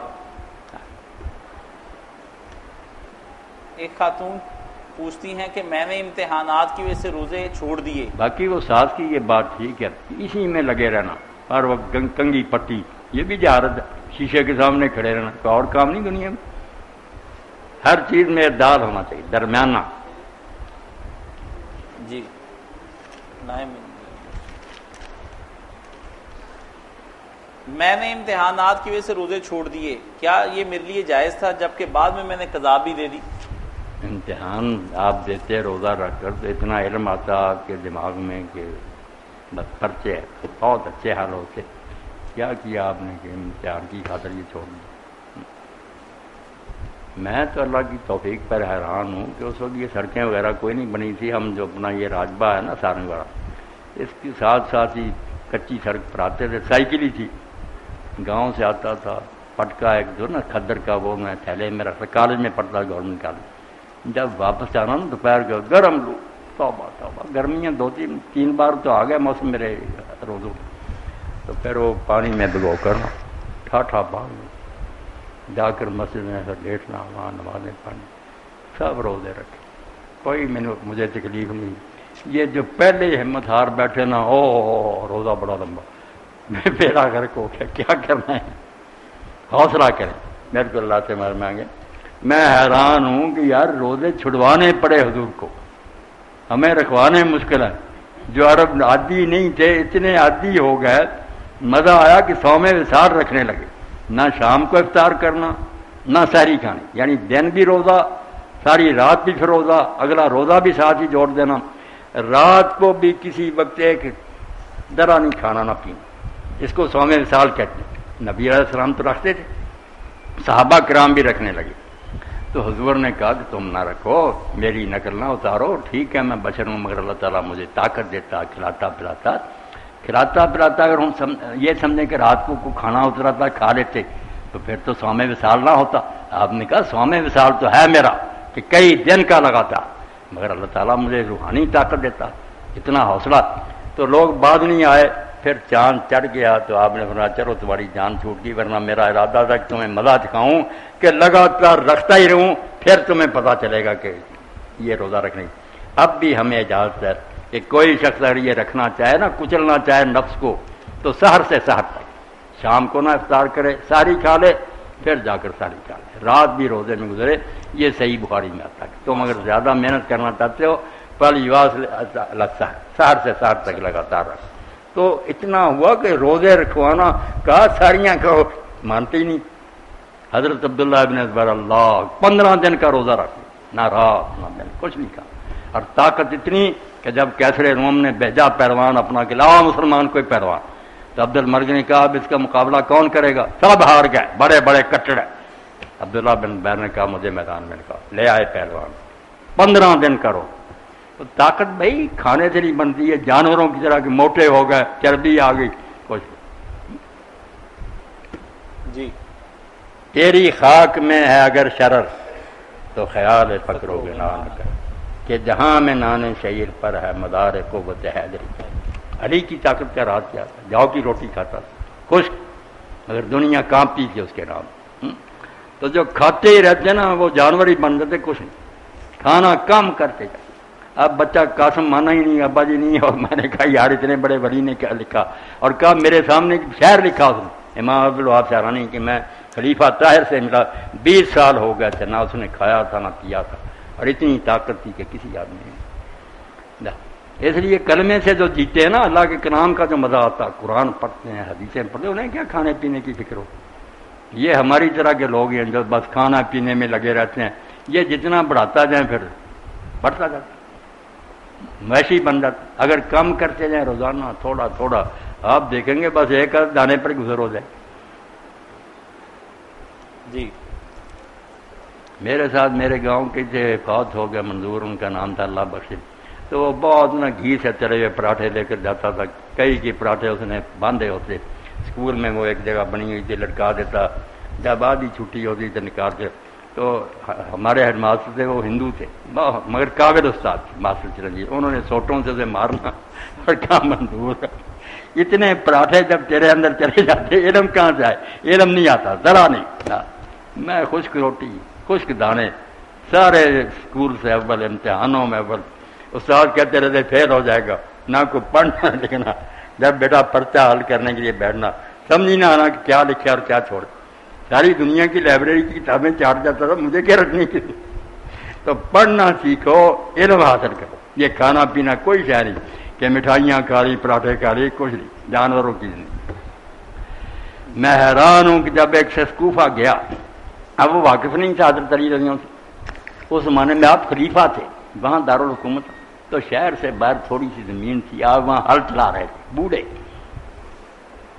ایک خاتون پوچھتی ہیں کہ میں نے امتحانات کی وجہ سے روزے چھوڑ دیے۔ باقی وہ ساز کی یہ بات ٹھیک ہے، اسی میں لگے رہنا، ہر وقت کنگھی پٹی، یہ بھی جہارت ہے، شیشے کے سامنے کھڑے رہنا، کوئی اور کام نہیں دنیا میں۔ ہر چیز میں اعتدال ہونا چاہیے، درمیانہ۔ جی، میں نے امتحانات کی وجہ سے روزے چھوڑ دیے، کیا یہ میرے لیے جائز تھا، جبکہ بعد میں نے قضا بھی دے دی؟ امتحان آپ دیتے روزہ رکھ کر تو اتنا علم آتا آپ کے دماغ میں کہ بس پرچے بہت اچھے حال ہوتے، کیا کیا آپ نے کہ امتحان کی خاطر یہ چھوڑ دیا؟ میں تو اللہ کی توفیق پر حیران ہوں کہ اس وقت یہ سڑکیں وغیرہ کوئی نہیں بنی تھی، ہم جو اپنا یہ راجبہ ہے نا سارنگ والا، اس کے ساتھ ساتھ ہی کچی سڑک پر آتے تھے، سائیکل ہی تھی، گاؤں سے آتا تھا، پٹکا ایک جو نا کھدر کا وہ میں تھیلے میں رکھتا، کالج میں پڑھتا گورنمنٹ کالج، جب واپس آنا نا دوپہر کو گرم لو، توبہ توبہ، گرمیاں 2-3 بار تو آ گیا موسم میرے روزوں، تو پھر وہ پانی میں بھگو کر ٹھاٹھا پانی جا کر مسجد میں ایسا لیٹنا، وہاں نمازیں پڑھنی، سب روزے رکھے، کوئی مجھے تکلیف نہیں۔ یہ جو پہلے ہمت ہار بیٹھے نا، او روزہ بڑا لمبا، میرا گھر کو کیا کرنا ہے، حوصلہ کریں، میرے کو اللہ سے مار مانگے. میں حیران ہوں کہ یار روزے چھڑوانے پڑے حضور کو، ہمیں رکھوانے مشکل ہے. جو عرب عادی نہیں تھے اتنے عادی ہو گئے، مزہ آیا کہ صوم وصال رکھنے لگے. نہ شام کو افطار کرنا نہ سحری کھانی، یعنی دن بھی روزہ، ساری رات بھی پھر روزہ، اگلا روزہ بھی ساتھ ہی جوڑ دینا. رات کو بھی کسی وقت ایک درا نہیں کھانا نہ پینا، اس کو صوم وصال کہتے ہیں. نبی علیہ السلام تو رکھتے تھے، صحابہ کرام بھی رکھنے لگے. تو حضور نے کہا کہ تم نہ رکھو، میری نقل نہ اتارو. ٹھیک ہے میں بشر ہوں مگر اللہ تعالیٰ مجھے طاقت دیتا، کھلاتا پلاتا. اگر ہم یہ سمجھیں کہ رات کو کھانا اترا تھا کھا لیتے تو پھر تو صوم وصال نہ ہوتا. آپ نے کہا صوم وصال تو ہے میرا کہ کئی دن کا لگاتا، مگر اللہ تعالیٰ مجھے روحانی طاقت دیتا. اتنا حوصلہ. تو لوگ بعد نہیں آئے. پھر چاند چڑھ گیا تو آپ نے فرمایا چلو تمہاری جان چھوٹ گئی، ورنہ میرا ارادہ تھا کہ تمہیں مزہ دکھاؤں کہ لگاتار رکھتا ہی رہوں، پھر تمہیں پتہ چلے گا کہ یہ روزہ رکھنے. اب بھی ہمیں اجازت ہے کہ کوئی شخص اگر یہ رکھنا چاہے نا، کچلنا چاہے نفس کو، تو سحر سے سحر تک، شام کو نہ افطار کرے، ساری کھا لے، پھر جا کر ساری کھا لے، رات بھی روزے میں گزرے. یہ صحیح بخاری میں آتا ہے. تم اگر زیادہ محنت کرنا چاہتے ہو سحر سے سحر تک لگاتار رکھ. تو اتنا ہوا کہ روزے رکھوانا کہا، ساریاں کہو، مانتے ہی نہیں. حضرت عبداللہ ابن زبیر اللہ 15 دن کا روزہ رکھا، نہ رات نہ دن، کچھ نہیں کہا. اور طاقت اتنی کہ جب کیسر روم نے بھیجا پہلوان اپنا کہ لاؤ مسلمان کوئی پہلوان، تو عبد المرگ نے کہا اب اس کا مقابلہ کون کرے گا؟ سب ہار گئے، بڑے بڑے کٹڑ. عبداللہ بن زبیر نے کہا مجھے میدان میں کہا، لے آئے پہلوان. 15 دن کرو. تو طاقت بھائی کھانے سے نہیں بنتی ہے، جانوروں کی طرح کہ موٹے ہو گئے، چربی آ گئی، کچھ جی. تیری خاک میں ہے اگر شرر تو خیال فکر و گناہ نہ کر، کہ جہاں میں نانے شعیر پر ہے مدار قوت حیدری. علی کی طاقت کا راز کیا تھا؟ جاؤ کی روٹی کھاتا تھا، خشک، مگر دنیا کانپتی تھی اس کے نام. تو جو کھاتے ہی رہتے نا وہ جانور ہی بن جاتے، کچھ نہیں، کھانا کم کرتے جاتے. اب بچہ قاسم مانا ہی نہیں، ابا جی نہیں. اور میں نے کہا یار اتنے بڑے ولی نے کیا لکھا؟ اور کہا میرے سامنے شعر لکھا اس نے، امام عبدالوہاب شعرانی، کہ میں خلیفہ طاہر سے ملا، 20 سال ہو گئے تھے، نہ اس نے کھایا تھا نہ پیا تھا، اور اتنی طاقت تھی کہ کسی آدمی نے. اس لیے کلمے سے جو جیتے ہیں نا، اللہ کے کلام کا جو مزہ آتا، قرآن پڑھتے ہیں، حدیثیں پڑھتے ہیں، انہیں کیا کھانے پینے کی فکر ہو. یہ ہماری طرح کے لوگ ہیں جو بس کھانا پینے میں لگے رہتے ہیں. یہ جتنا بڑھاتا جائیں پھر بڑھتا جاتا، ویسے بن جاتا. اگر کم کرتے جائیں روزانہ تھوڑا تھوڑا، آپ دیکھیں گے بس ایک دانے پر گزر ہو جائے. جی. میرے ساتھ میرے گاؤں کے جو فوت ہو گیا منظور، ان کا نام تھا اللہ بخش، تو وہ بہت نا گھی سے چلے ہوئے پراٹھے لے کر جاتا تھا. کئی کے پراٹھے اس نے باندھے ہوتے. اسکول میں وہ ایک جگہ بنی ہوئی تھی، لٹکا دیتا. جب آدھی چھٹی ہوتی تھی نکال کے. تو ہمارے ہیڈ ماسٹر تھے، وہ ہندو تھے مگر قابل استاد تھے، ماسٹر چرنجیت. انہوں نے سوٹوں سے اسے مارنا اور کہا منظور اتنے پراٹھے جب تیرے اندر چلے جاتے علم کہاں سے آئے؟ علم نہیں آتا، ذرا نہیں. میں خشک روٹی، خشک دانے، سارے اسکول سے اول، امتحانوں میں اول. استاد کہتے رہتے فیل ہو جائے گا، نہ کوئی پڑھنا لکھنا. جب بیٹا پرچہ حل کرنے کے لیے بیٹھنا، سمجھ نہ آنا کہ کیا لکھے اور کیا چھوڑے. ساری دنیا کی لائبریری کی کتابیں چاٹ جاتا تھا، مجھے کیا رکھنی کی. تو پڑھنا سیکھو، علم حاصل کرو. یہ کھانا پینا کوئی شے نہیں کہ مٹھائیاں کھا لی، پراٹھے کھا لی، کچھ نہیں، جانوروں کی زندگی. میں حیران ہوں کہ جب ایک شخص کوفہ گیا، اب وہ واقف نہیں تھا حضرت علی رضی اللہ عنہ. اس زمانے میں آپ خلیفہ تھے، وہاں دارالحکومت. تو شہر سے باہر تھوڑی سی زمین تھی، آپ وہاں ہل چلا رہے تھے بوڑھے.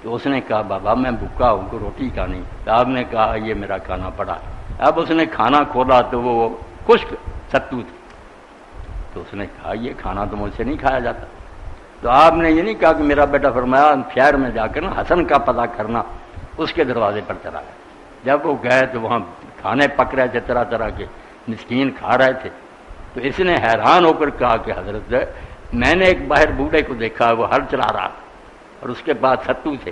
تو اس نے کہا بابا میں بھوکا ہوں، کو روٹی کھانی. تو آپ نے کہا یہ میرا کھانا پڑا. اب اس نے کھانا کھولا تو وہ خشک ستو تھے. تو اس نے کہا یہ کھانا تو مجھ سے نہیں کھایا جاتا. تو آپ نے یہ نہیں کہا کہ میرا بیٹا، فرمایا شہر میں جا کر نا حسن کا پتہ کرنا. اس کے دروازے پر چلا گیا. جب وہ گئے تو وہاں کھانے پک رہے تھے، طرح طرح کے مسکین کھا رہے تھے. تو اس نے حیران ہو کر کہا کہ حضرت میں نے ایک باہر بوڑھے کو دیکھا، وہ ہل چلا رہا اور اس کے بعد ستو تھے.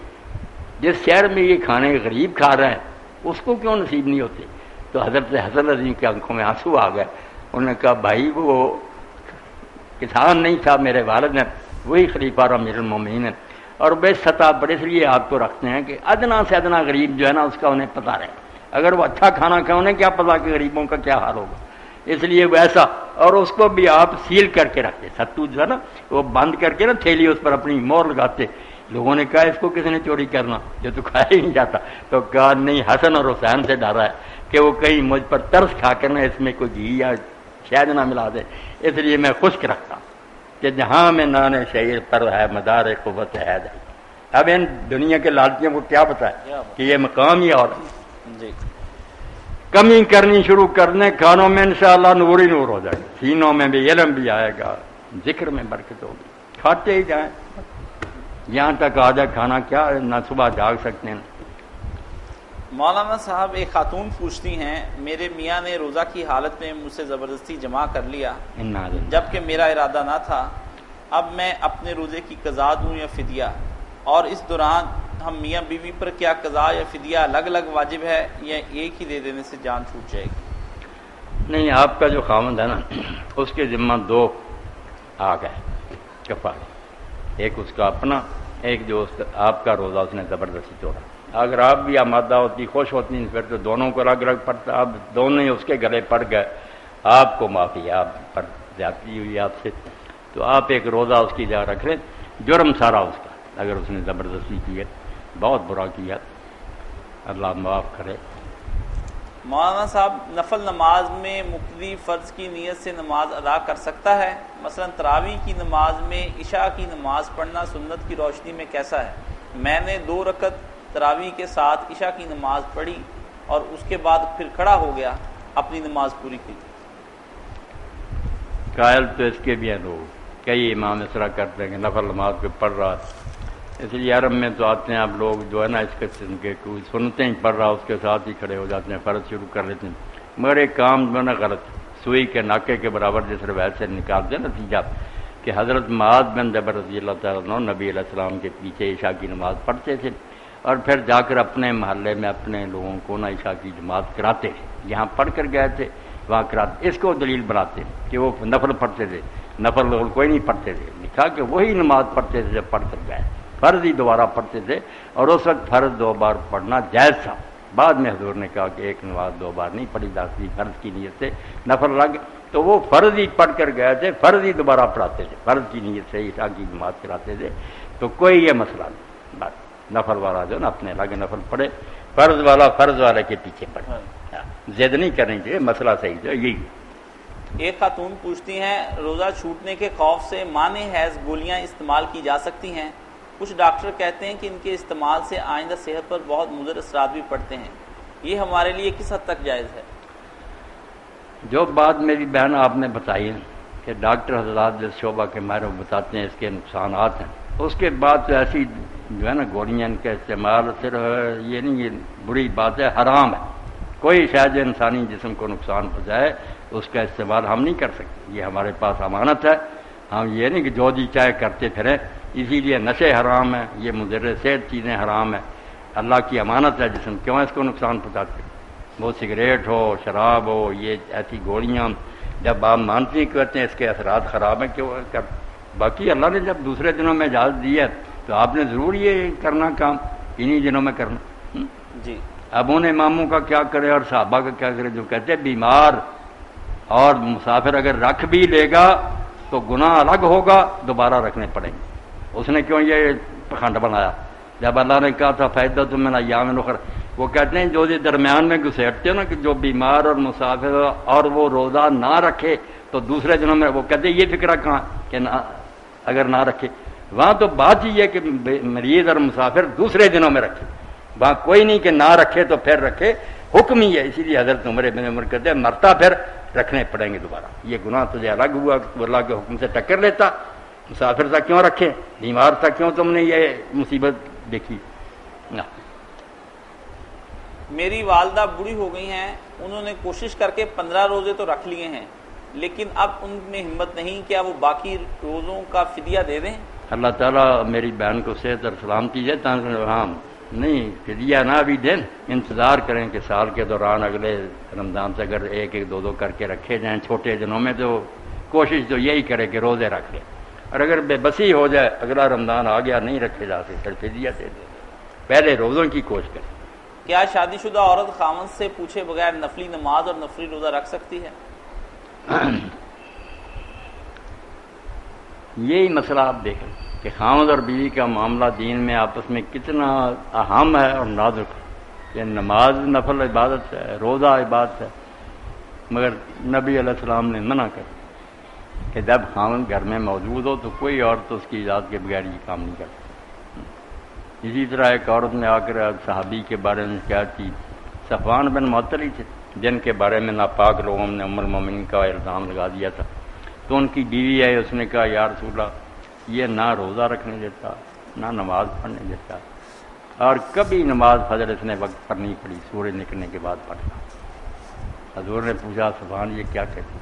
جس شہر میں یہ کھانے غریب کھا رہے ہیں اس کو کیوں نصیب نہیں ہوتے؟ تو حضرت حسن عظیم کی آنکھوں میں آنسو آ گئے. انہوں نے کہا بھائی وہ کسان نہیں تھا، میرے والد نے وہی خلیفہ اور امیر المومنین ہیں، اور بے سطح پر اس لیے آپ کو رکھتے ہیں کہ ادنا سے ادنا غریب جو ہے نا اس کا انہیں پتہ رہے. اگر وہ اچھا کھانا کھائے انہیں کیا پتا کہ غریبوں کا کیا حال ہوگا، اس لیے ویسا. اور اس کو بھی آپ سیل کر کے رکھتے، ستو جو ہے نا وہ بند کر کے نا تھیلی اس پر اپنی مور لگاتے. لوگوں نے کہا اس کو کس نے چوری کرنا، جو تو کھایا ہی نہیں جاتا. تو کہا نہیں، حسن اور حسین سے ڈرا ہے کہ وہ کہیں مجھ پر ترس کھا کر نہ اس میں کوئی گھی یا شہد نہ ملا دے، اس لیے میں خشک رکھتا کہ جہاں میں نان شعیر پر ہے مدار قوت ہے. اب ان دنیا کے لالچیوں کو کیا پتا ہے کہ یہ مقام ہی اور جی کمی کرنی شروع کرنے کھانوں میں انشاءاللہ نور ہی نور ہو جائے گا، سینوں میں بھی علم بھی آئے گا، ذکر میں برکت ہوگی. کھاتے ہی جائیں یہاں تک آ جائے کھانا کیا نہ صبح جاگ سکتے ہیں. مولانا صاحب ایک خاتون پوچھتی ہیں میرے میاں نے روزہ کی حالت میں مجھ سے زبردستی جمع کر لیا جبکہ میرا ارادہ نہ تھا، اب میں اپنے روزے کی قضا دوں یا فدیہ، اور اس دوران ہم میاں بیوی پر کیا قضا یا فدیہ الگ الگ واجب ہے یا ایک ہی دے دینے سے جان چھوٹ جائے گی؟ نہیں، آپ کا جو خاوند ہے نا اس کے ذمہ دو آ گئے کفارے، ایک اس کا اپنا، ایک جو آپ کا روزہ اس نے زبردستی توڑا. اگر آپ بھی آمادہ ہوتی خوش ہوتی پھر تو دونوں کو الگ الگ پڑتا. اب دونوں ہی اس کے گلے پڑ گئے، آپ کو معافی، آپ پر زیادتی ہوئی آپ سے، تو آپ ایک روزہ اس کی جگہ رکھ لیں. جرم سارا اس کا، اگر اس نے زبردستی کی ہے، بہت برا کیا، اللہ معاف کرے. مولانا صاحب نفل نماز میں مقتدی فرض کی نیت سے نماز ادا کر سکتا ہے؟ مثلا تراویح کی نماز میں عشاء کی نماز پڑھنا سنت کی روشنی میں کیسا ہے؟ میں نے 2 رکعت تراویح کے ساتھ عشاء کی نماز پڑھی اور اس کے بعد پھر کھڑا ہو گیا، اپنی نماز پوری کی. قائل تو اس کے بھی ہیں لوگ، کئی امام اس طرح کرتے ہیں کہ نفل نماز پہ پڑھ رہا، اس لیے عرب میں تو آتے ہیں اب لوگ جو ہے نا اس قسم کے کوئی سنتے ہی پڑھ رہا اس کے ساتھ ہی کھڑے ہو جاتے ہیں، فرض شروع کر لیتے ہیں. مگر ایک کام جو ہے نا غلط، سوئی کے ناکے کے برابر جس روایت سے نکالتے ہیں نتیجہ کہ حضرت معاذ بن جبل رضی اللہ تعالیٰ عنہ نبی علیہ السلام کے پیچھے عشاء کی نماز پڑھتے تھے اور پھر جا کر اپنے محلے میں اپنے لوگوں کو نا عشاء کی جماعت کراتے تھے. یہاں پڑھ کر گئے تھے وہاں کراتے، اس کو دلیل بناتے کہ وہ نفل پڑھتے تھے، نفل کوئی نہیں پڑھتے تھے. لکھا کہ وہی نماز پڑھتے تھے جب پڑھ کر گئے، فرض ہی دوبارہ پڑھتے تھے، اور اس وقت فرض 2 بار پڑھنا جائز تھا. بعد میں حضور نے کہا کہ ایک نماز 2 بار نہیں پڑھی جاتی، فرض کی نیت سے نفل لگ، تو وہ فرض ہی پڑھ کر گئے تھے، فرض ہی دوبارہ پڑھاتے تھے، فرض کی نیت سے عشاء کی جماعت کراتے تھے. تو کوئی یہ مسئلہ نہیں، بس نفل والا جو نا اپنے الگ نفل پڑھے، فرض والا فرض والے کے پیچھے پڑھے، ضد نہیں کرنی چاہیے، مسئلہ صحیح جو یہی. ایک خاتون پوچھتی ہیں روزہ چھوٹنے کے خوف سے مانع حیض گولیاں استعمال کی جا سکتی ہیں؟ کچھ ڈاکٹر کہتے ہیں کہ ان کے استعمال سے آئندہ صحت پر بہت مضر اثرات بھی پڑتے ہیں، یہ ہمارے لیے کس حد تک جائز ہے؟ جو بات میری بہن آپ نے بتائی ہے کہ ڈاکٹر حضرات جس شعبہ کے ماہر بتاتے ہیں اس کے نقصانات ہیں، اس کے بعد تو ایسی جو ہے نا گولیاں کا استعمال صرف یہ نہیں، یہ بری بات ہے، حرام ہے. کوئی شاید جو انسانی جسم کو نقصان پہنچائے اس کا استعمال ہم نہیں کر سکتے، یہ ہمارے پاس امانت ہے. ہم یہ نہیں کہ جو جی چاہے کرتے پھریں، اسی لیے نشے حرام ہے، یہ مضر صحت چیزیں حرام ہیں. اللہ کی امانت ہے جسم، کیوں اس کو نقصان پہنچاتے؟ وہ سگریٹ ہو، شراب ہو، یہ ایسی گولیاں جب آپ مانتے کرتے ہیں اس کے اثرات خراب ہیں کیوں کر. باقی اللہ نے جب دوسرے دنوں میں اجازت دی ہے تو آپ نے ضرور یہ کرنا کام انہی دنوں میں کرنا. جی اب ان اماموں کا کیا کرے اور صحابہ کا کیا کرے جو کہتے ہیں بیمار اور مسافر اگر رکھ بھی لے گا تو گناہ الگ ہوگا، دوبارہ رکھنے پڑیں گے. اس نے کیوں یہ پکھنڈ بنایا جب اللہ نے کہا تھا فائدہ تم میں ایام اخر؟ وہ کہتے ہیں جو یہ درمیان میں گھسیٹتے ہو نا کہ جو بیمار اور مسافر اور وہ روزہ نہ رکھے تو دوسرے دنوں میں، وہ کہتے ہیں یہ فکرہ کہاں کہ نہ اگر نہ رکھے، وہاں تو بات ہی ہے کہ مریض اور مسافر دوسرے دنوں میں رکھے، وہاں کوئی نہیں کہ نہ رکھے تو پھر رکھے، حکم ہی ہے. اسی لیے حضرت عمر بن عمر کہتے ہیں مرتا پھر رکھنے پڑیں گے دوبارہ. یہ گناہ تجھے الگ ہوا، اللہ کے حکم سے ٹکر لیتا، مسافر تھا کیوں رکھے، بیمار تھا کیوں تم نے یہ مصیبت دیکھی. میری والدہ بوڑھی ہو گئی ہیں، انہوں نے کوشش کر کے 15 روزے تو رکھ لیے ہیں لیکن اب ان میں ہمت نہیں، کیا وہ باقی روزوں کا فدیہ دے دیں؟ اللہ تعالیٰ میری بہن کو صحت اور سلامتی دے، ہاں نہیں فدیہ نہ بھی دیں، انتظار کریں کہ سال کے دوران اگلے رمضان سے اگر 1-2 کر کے رکھے جائیں چھوٹے دنوں میں، تو کوشش تو یہی کرے کہ روزے رکھ لیں. اور اگر بے بسی ہو جائے اگلا رمضان آ گیا نہیں رکھے جا سکتے پھر فدیہ دے دیں، پہلے روزوں کی کوشش کریں. کیا شادی شدہ عورت خاوند سے پوچھے بغیر نفلی نماز اور نفلی روزہ رکھ سکتی ہے؟ یہی مسئلہ آپ دیکھیں کہ خاوند اور بیوی کا معاملہ دین میں آپس میں کتنا اہم ہے اور نازک ہے کہ نماز نفل عبادت ہے، روزہ عبادت ہے، مگر نبی علیہ السلام نے منع کر کہ جب خاوند گھر میں موجود ہو تو کوئی عورت اس کی اجازت کے بغیر یہ کام نہیں کر سکتی۔ اسی طرح ایک عورت نے آ کر صحابی کے بارے میں شکایت کی، صفوان بن معطل ہی تھے جن کے بارے میں ناپاک لوگوں نے ام المومنین کا الزام لگا دیا تھا، تو ان کی بیوی ہے، اس نے کہا یا رسول اللہ یہ نہ روزہ رکھنے دیتا نہ نماز پڑھنے دیتا، اور کبھی نماز فجر اس نے وقت پر نہیں پڑھی، سورج نکلنے کے بعد پڑھتا۔ حضور نے پوچھا صفوان یہ کیا کہتی؟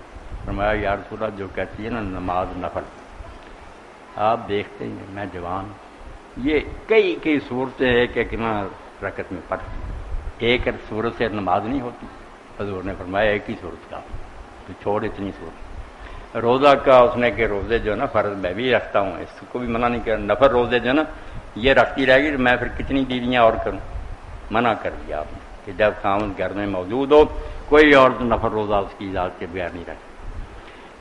فرمایا یا رسول اللہ جو کہتی ہے نا نماز نفل، آپ دیکھتے ہیں میں جوان یہ کئی صورتیں ایک نہ رکعت میں پڑھتی، ایک صورت سے نماز نہیں ہوتی۔ حضور نے فرمایا ایک ہی صورت کا تو چھوڑ اتنی صورت۔ روزہ کا اس نے کہ روزے جو ہے نا فرض میں بھی رکھتا ہوں، اس کو بھی منع نہیں کر، نفل روزے جو ہے نا یہ رکھتی رہے گی تو میں پھر کتنی بیویاں اور کروں، منع کر دیا آپ نے کہ جب خاوند گھر میں موجود ہو کوئی عورت نفل روزہ اس کی اجازت کے بغیر نہیں رکھتی۔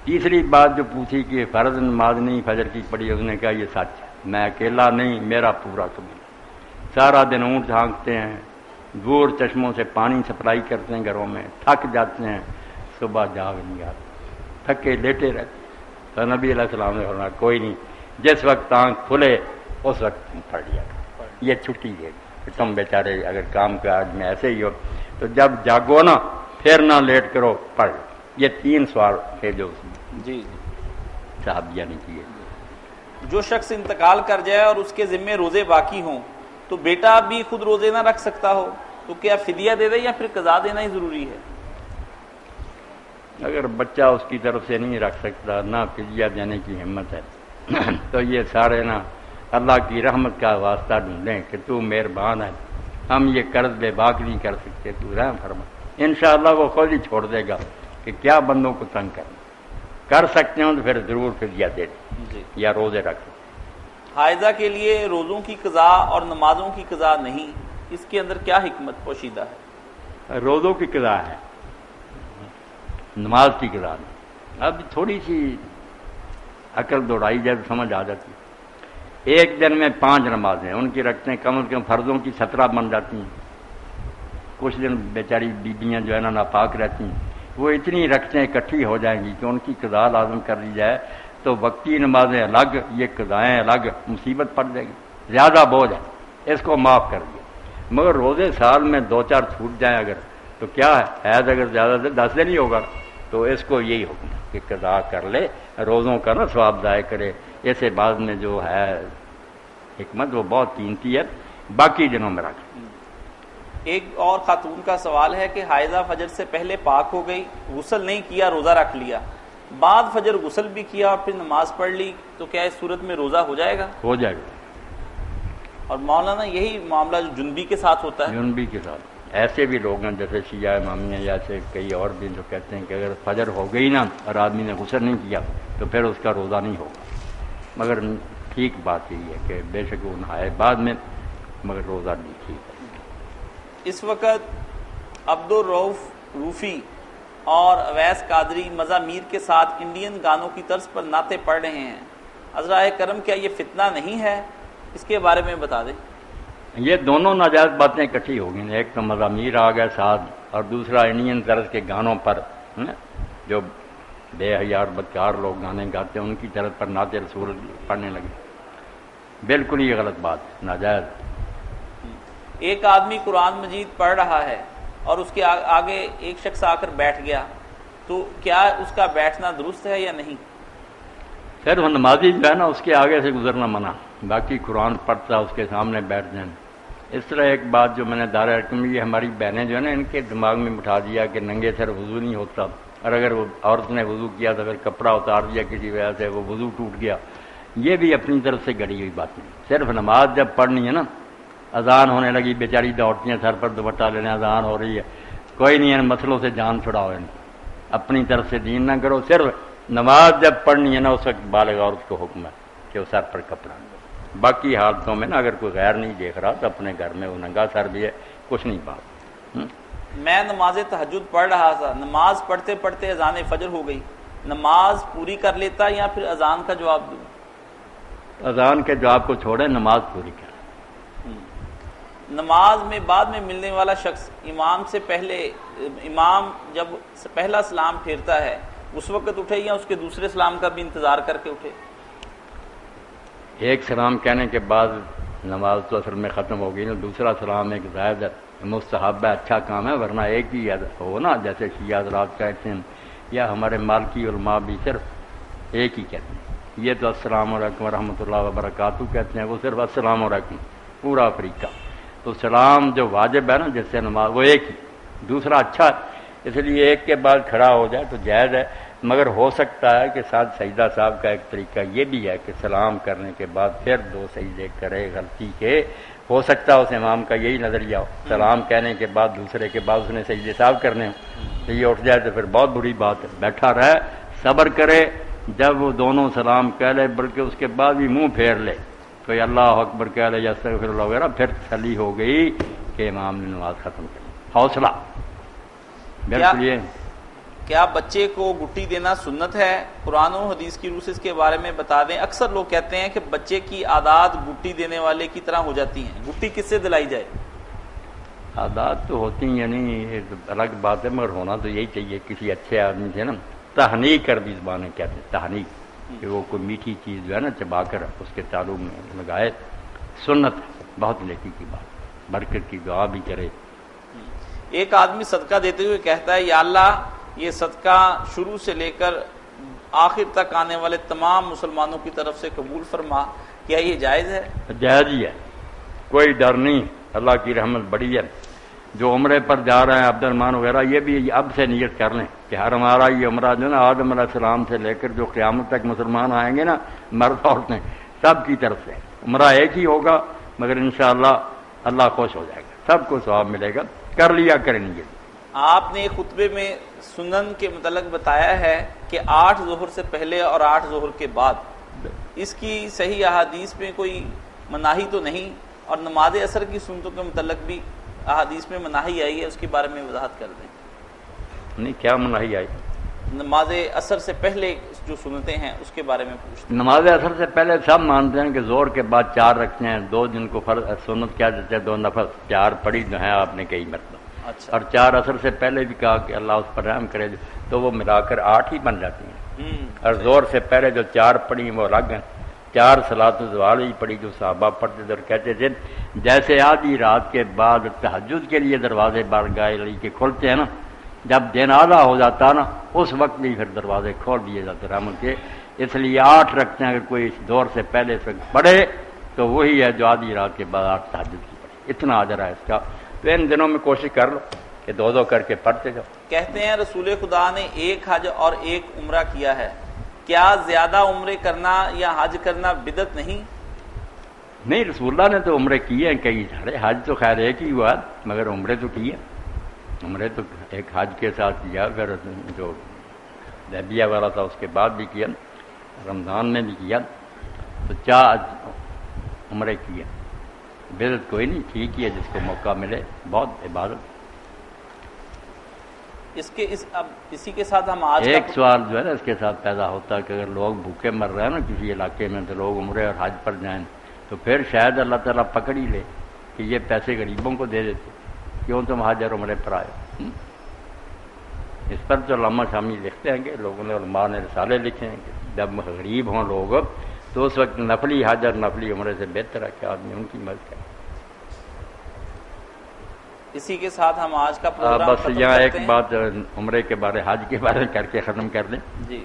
تیسری بات جو پوچھی کہ فرض نماز نہیں فجر کی پڑھی، اس نے کہا یہ سچ ہے، میں اکیلا نہیں میرا پورا قبیلہ، سارا دن اونٹ ہانکتے ہیں، دور چشموں سے پانی سپلائی کرتے ہیں گھروں میں، تھک جاتے ہیں، صبح جاگ نہیں آتے، تھکے لیٹے رہتے۔ تو نبی علیہ السلام نے فرمایا کوئی نہیں، جس وقت آنکھ کھلے اس وقت پڑھ لیا، یہ چھٹی ہے کہ تم بیچارے اگر کام کاج میں ایسے ہی ہو تو جب جاگو نا پھر نہ لیٹ کرو پڑھ۔ یہ 3 سوال تھے جو جی صحابیہ نے کیے۔ جو شخص انتقال کر جائے اور اس کے ذمے روزے باقی ہوں تو بیٹا بھی خود روزے نہ رکھ سکتا ہو تو کیا فدیہ دے دے یا پھر قضا دینا ہی ضروری ہے؟ اگر بچہ اس کی طرف سے نہیں رکھ سکتا، نہ فدیہ دینے کی ہمت ہے تو یہ سارے نا اللہ کی رحمت کا واسطہ ڈھونڈیں کہ تو مہربان ہے، ہم یہ قرض بے باک نہیں کر سکتے، تو رحم فرما، انشاءاللہ وہ خود ہی چھوڑ دے گا کہ کیا بندوں کو تنگ کرنا، کر سکتے ہوں تو پھر ضرور فدیہ دے دیں یا روزے رکھیں۔ حائضہ کے لیے روزوں کی قضا اور نمازوں کی قضا نہیں، اس کے اندر کیا حکمت پوشیدہ ہے؟ روزوں کی قضا ہے، نماز کی قضا نہیں۔ اب تھوڑی سی عقل دوڑائی جائے تو سمجھ آ جاتی ہے۔ ایک دن میں 5 نمازیں ان کی رکھتے ہیں، کم از کم فرضوں کی 17 بن جاتی ہیں۔ کچھ دن بیچاری بیبیاں جو ہے نا ناپاک رہتی ہیں، وہ اتنی رکھتے ہیں اکٹھی ہو جائیں گی کہ ان کی قضا لازم کر لی جائے تو وقتی نمازیں الگ، یہ قضائیں الگ، مصیبت پڑ جائے گی، زیادہ بوجھ ہے، اس کو معاف کر دیا۔ مگر روزے سال میں 2-4 چھوٹ جائیں اگر تو کیا ہے، حیض اگر زیادہ سے 10 دن ہی ہوگا تو اس کو یہی حکم ہے کہ قضا کر لے، روزوں کا نا ثواب ضائع کرے۔ ایسے بعد میں جو ہے حکمت وہ بہت قیمتی ہے، باقی دنوں میں رکھ۔ ایک اور خاتون کا سوال ہے کہ حائضہ فجر سے پہلے پاک ہو گئی، غسل نہیں کیا، روزہ رکھ لیا، بعد فجر غسل بھی کیا اور پھر نماز پڑھ لی، تو کیا اس صورت میں روزہ ہو جائے گا؟ ہو جائے گا۔ اور مولانا یہی معاملہ جو جنبی کے ساتھ ہوتا ہے؟ جنبی کے ساتھ ایسے بھی لوگ ہیں جیسے شیعہ امامیہ یا ایسے کئی اور بھی جو کہتے ہیں کہ اگر فجر ہو گئی نا اور آدمی نے غسل نہیں کیا تو پھر اس کا روزہ نہیں ہوگا، مگر ٹھیک بات یہی ہے کہ بے شک وہ نہائے بعد میں، مگر روزہ نہیں ٹھیک ہے۔ اس وقت عبدالرؤف روفی اور اویس قادری مزامیر کے ساتھ انڈین گانوں کی طرز پر نعتیں پڑھ رہے ہیں، عذرائے کرم کیا یہ فتنہ نہیں ہے؟ اس کے بارے میں بتا دیں۔ یہ دونوں ناجائز باتیں اکٹھی ہو گئی، ایک تو مزامیر آ گیا ساتھ اور دوسرا انڈین طرز کے گانوں پر جو بے حیا اور بدکار لوگ گانے گاتے ہیں ان کی طرز پر نعت رسول پڑھنے لگے، بالکل یہ غلط بات، ناجائز۔ ایک آدمی قرآن مجید پڑھ رہا ہے اور اس کے آگے ایک شخص آ کر بیٹھ گیا، تو کیا اس کا بیٹھنا درست ہے یا نہیں؟ صرف نمازی جو ہے نا اس کے آگے سے گزرنا منع، باقی قرآن پڑھتا اس کے سامنے بیٹھ جائیں۔ اس طرح ایک بات جو میں نے دار حکم میں، یہ ہماری بہنیں جو ہے نا ان کے دماغ میں بٹھا دیا کہ ننگے سر وضو نہیں ہوتا، اور اگر وہ عورت نے وضو کیا تو پھر کپڑا اتار دیا کسی وجہ سے وہ وضو ٹوٹ گیا، یہ بھی اپنی طرف سے گڑی ہوئی بات نہیں۔ صرف نماز جب پڑھنی ہے نا، اذان ہونے لگی بیچاری دوڑتی ہیں سر پر دوپٹہ لینے، اذان ہو رہی ہے، کوئی نہیں ان مسئلوں سے جان چھڑاؤ، ان اپنی طرف سے دین نہ کرو، صرف نماز جب پڑھنی ہے نا اس وقت بالغ عورت کو حکم ہے کہ وہ سر پر کپڑا، باقی حالتوں میں نا اگر کوئی غیر نہیں دیکھ رہا تو اپنے گھر میں وہ ننگا سر بھی ہے، کچھ نہیں بات. میں نماز تہجد پڑھ رہا تھا، نماز پڑھتے پڑھتے اذان فجر ہو گئی، نماز پوری کر لیتا یا پھر اذان کا جواب دوں؟ اذان کے جواب کو چھوڑیں، نماز پوری کریں. نماز میں بعد میں ملنے والا شخص امام جب پہلا سلام پھیرتا ہے اس وقت اٹھے یا اس کے دوسرے سلام کا بھی انتظار کر کے اٹھے؟ ایک سلام کہنے کے بعد نماز تو اصل میں ختم ہو گئی نا، دوسرا سلام ایک زائد مستحب ہے، اچھا کام ہے، ورنہ ایک ہی ہو نا، جیسے شیعہ حضرات کہتے ہیں یا ہمارے مالکی علماء بھی صرف ایک ہی کہتے ہیں. یہ تو السلام علیکم ورحمۃ اللہ وبرکاتہ کہتے ہیں، وہ صرف السلام علیکم پورا افریقہ. تو سلام جو واجب ہے نا جس سے نماز، وہ ایک ہی، دوسرا اچھا ہے، اس لیے ایک کے بعد کھڑا ہو جائے تو جائز ہے. مگر ہو سکتا ہے کہ ساتھ سجدہ صاحب کا ایک طریقہ یہ بھی ہے کہ سلام کرنے کے بعد پھر 2 سجدے کرے غلطی کے. ہو سکتا ہے اس امام کا یہی نظریہ ہو، سلام کہنے کے بعد دوسرے کے بعد اس نے سجدے صاحب کرنے ہوں، یہ اٹھ جائے تو پھر بہت بری بات ہے. بیٹھا رہے، صبر کرے، جب وہ دونوں سلام کہہ لے بلکہ اس کے بعد بھی منہ پھیر لے، کوئی اللہ اکبر کہہ لے یا استغفر اللہ وغیرہ، پھر تسلی ہو گئی کہ امام نے نماز ختم کر. حوصلہ بالکل. یہ کیا بچے کو گٹی دینا سنت ہے؟ قرآن و حدیث کی روح سے اس کے بارے میں بتا دیں. اکثر لوگ کہتے ہیں کہ بچے کی عادات گٹی دینے والے کی طرح ہو جاتی ہیں، گٹی کس سے دلائی جائے؟ عادات تو ہوتی ہیں، یعنی ایک الگ بات ہے، مگر ہونا تو یہی چاہیے کسی اچھے آدمی سے نا. تحنیک عربی زبان میں کہتے ہیں، تحنیک، کہ وہ کوئی میٹھی چیز جو ہے نا چبا کر اس کے تعلق میں لگائے، سنت ہے، بہت نیکی کی بات، برکت کی دعا بھی کرے. ایک آدمی صدقہ دیتے ہوئے کہتا ہے یا اللہ یہ صدقہ شروع سے لے کر آخر تک آنے والے تمام مسلمانوں کی طرف سے قبول فرما، کیا یہ جائز ہے؟ جائز ہی ہے، کوئی ڈر نہیں، اللہ کی رحمت بڑی ہے. جو عمرے پر جا رہے ہیں عبد الرحمان وغیرہ، یہ بھی اب سے نیت کر لیں کہ ہر ہمارا یہ عمرہ جو نا آدم علیہ السلام سے لے کر جو قیامت تک مسلمان آئیں گے نا، مرد عورتیں سب کی طرف سے عمرہ ایک ہی ہوگا، مگر انشاءاللہ اللہ خوش ہو جائے گا، سب کو ثواب ملے گا. کر لیا کریں گے. آپ نے خطبے میں سنن کے متعلق بتایا ہے کہ 8 ظہر سے پہلے اور 8 ظہر کے بعد، اس کی صحیح احادیث میں کوئی مناہی تو نہیں؟ اور نماز عصر کی سنتوں کے متعلق بھی احادیث میں مناہی آئی ہے، اس کے بارے میں وضاحت کر دیں. نہیں، کیا مناہی آئی؟ نماز عصر سے پہلے جو سنتیں ہیں اس کے بارے میں پوچھتے ہیں. نماز عصر سے پہلے سب مانتے ہیں کہ زور کے بعد 4 رکھتے ہیں، 2 جن کو فرض سنت کیا دیتے ہیں، 2 نفل، 4 پڑھی جو ہیں آپ نے کئی مرتبہ. اچھا. اور 4 عصر سے پہلے بھی کہا کہ اللہ اس پر رحم کرے، تو وہ ملا کر 8 ہی بن جاتی ہیں. اور زور سے پہلے جو 4 پڑھی وہ الگ ہیں. 4 صلاۃ الزوال ہی پڑھی جو صحابہ پڑھتے تھے اور کہتے تھے جیسے آدھی رات کے بعد تہجد کے لیے دروازے بارگاہ علی کے کھولتے ہیں نا، جب دن آدھا ہو جاتا نا اس وقت بھی پھر دروازے کھول دیے جاتے رحمت کے. اس لیے 8 رکھتے ہیں، اگر کوئی اس دور سے پہلے سے پڑھے تو وہی ہے جو آدھی رات کے بعد 8 تہجد کی پڑھے. اتنا اجر ہے اس کا. تو ان دنوں میں کوشش کر لو کہ 2 کر کے پڑھتے جاؤ. کہتے ہیں رسول خدا نے 1 حج اور 1 عمرہ کیا ہے، کیا زیادہ عمرے کرنا یا حج کرنا بدعت نہیں؟ نہیں، رسول اللہ نے تو عمرے کیے ہیں کئی سارے، حج تو خیر ایک ہی ہوا، مگر عمرے تو کیے. عمرے تو ایک حج کے ساتھ کیا، پھر جو حدیبیہ والا تھا اس کے بعد بھی کیا، رمضان میں بھی کیا، تو 4 عمرے کیے. بدعت کوئی نہیں، ٹھیک ہی ہے، جس کو موقع ملے، بہت عبادت. اسی کے ساتھ ہم آج ایک سوال جو ہے نا اس کے ساتھ پیدا ہوتا ہے کہ اگر لوگ بھوکے مر رہے ہیں نا کسی علاقے میں تو لوگ عمرے اور حج پر جائیں تو پھر شاید اللہ تعالیٰ پکڑ ہی لے کہ یہ پیسے غریبوں کو دے دیتے، کیوں تم حج اور عمرے پر آئے. اس پر تو علامہ شامی لکھتے ہیں کہ لوگوں نے، علماء نے رسالے لکھے ہیں کہ جب غریب ہوں لوگ تو اس وقت نفلی حج اور نفلی عمرے سے بہتر ہے کہ آدمی ان کی مدد کرے. اسی کے ساتھ ہم آج کا پروگرام بس یہاں ایک بات عمرے کے بارے، حج کے بارے میں کر کے ختم کر دیں. جی.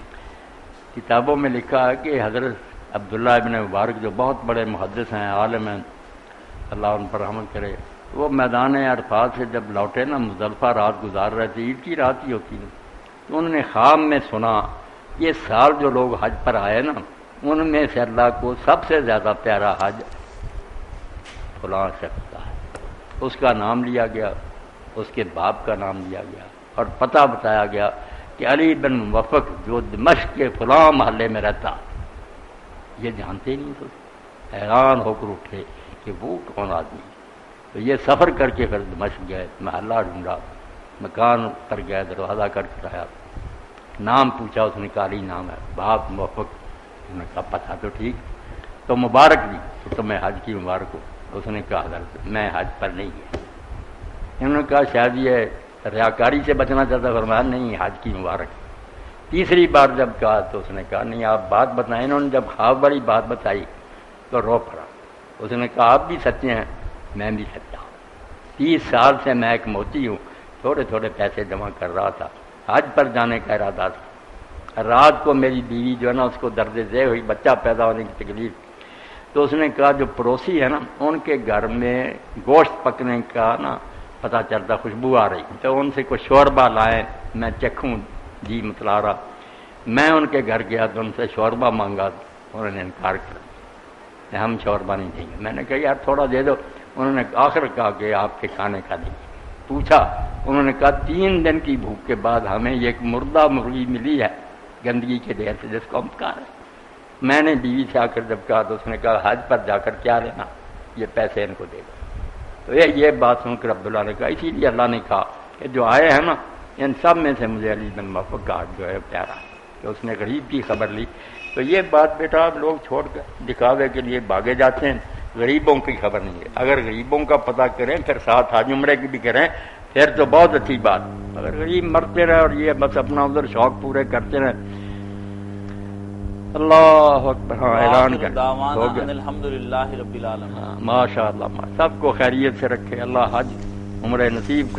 کتابوں میں لکھا ہے کہ حضرت عبداللہ ابن مبارک جو بہت بڑے محدث ہیں، عالم ہیں، اللہ ان پر رحمت کرے، وہ میدان عرفات سے جب لوٹے نا، مزدلفہ رات گزار رہے تھے، عید کی رات ہی ہوتی ہے، تو انہوں نے خواب میں سنا یہ سال جو لوگ حج پر آئے نا ان میں سے اللہ کو سب سے زیادہ پیارا حج فلاں شخص کا ہے. اس کا نام لیا گیا، اس کے باپ کا نام لیا گیا اور پتہ بتایا گیا کہ علی بن موفق جو دمشق کے فلاں محلے میں رہتا. یہ جانتے نہیں تو حیران ہو کر اٹھے کہ وہ کون آدمی. تو یہ سفر کر کے پھر دمشق گئے، محلہ ڈھونڈا، مکان پر گئے، دروازہ کر کے آیا، نام پوچھا، اس نے کہا علی نام ہے، بہت موفق، انہوں نے کہا پتہ تو ٹھیک، تو مبارک بھی، تو تمہیں حج کی مبارک ہو۔ اس نے کہا حضرت میں حج پر نہیں گیا۔ انہوں نے کہا شاید یہ ریاکاری سے بچنا چاہتا، فرمایا نہیں حج کی مبارک۔ تیسری بار جب کہا تو اس نے کہا نہیں آپ بات بتائیں۔ انہوں نے جب خواب والی بات بتائی تو رو پڑا۔ اس نے کہا آپ بھی سچے ہیں، میں بھی سچا ہوں، 30 سال سے میں ایک موتی ہوں، تھوڑے تھوڑے پیسے جمع کر رہا تھا، حج پر جانے کا ارادہ تھا۔ رات کو میری بیوی جو ہے نا اس کو درد ذیل ہوئی، بچہ پیدا ہونے کی تکلیف، تو اس نے کہا جو پڑوسی ہے نا ان کے گھر میں گوشت پکنے کا نا پتہ چلتا، خوشبو آ رہی، تو ان سے کوئی شوربہ لائے، میں چکھوں، جی متلا رہا۔ میں ان کے گھر گیا تو ان سے شوربہ مانگا، انہوں نے انکار کر دیا، ہم شوربہ نہیں دیں گے۔ میں نے کہا یار تھوڑا دے دو، انہوں نے آخر کہا کہ آپ کے کھانے کا نہیں۔ پوچھا، انہوں نے کہا 3 دن کی بھوک کے بعد ہمیں یہ ایک مردہ مرغی ملی ہے گندگی کے ڈھیر سے جس کو ہم کھا رہے ہیں۔ میں نے بیوی سے آ کر جب کہا تو اس نے کہا حج پر جا کر کیا لینا، یہ پیسے ان کو دے دو۔ تو یہ بات سن کر عبداللہ نے کہا اسی لیے اللہ نے کہا کہ جو آئے ہیں نا ان سب میں سے مجھے علی بن موفق کا جو ہے پیارا، کہ اس نے غریب کی خبر لی۔ تو یہ بات بیٹا آپ لوگ چھوڑ کر دکھاوے کے لیے بھاگے جاتے ہیں، غریبوں کی خبر نہیں ہے۔ اگر غریبوں کا پتہ کریں پھر ساتھ حج عمرے کی بھی کریں پھر تو بہت اچھی بات۔ اگر غریب مرتے رہے اور یہ بس اپنا ادھر شوق پورے کرتے رہے، اللہ اکبر۔ ہاں اعلان کر ہو گیا، الحمدللہ رب العالمین۔ ماشاء اللہ، سب کو خیریت سے رکھے اللہ، حج عمرے نصیب کر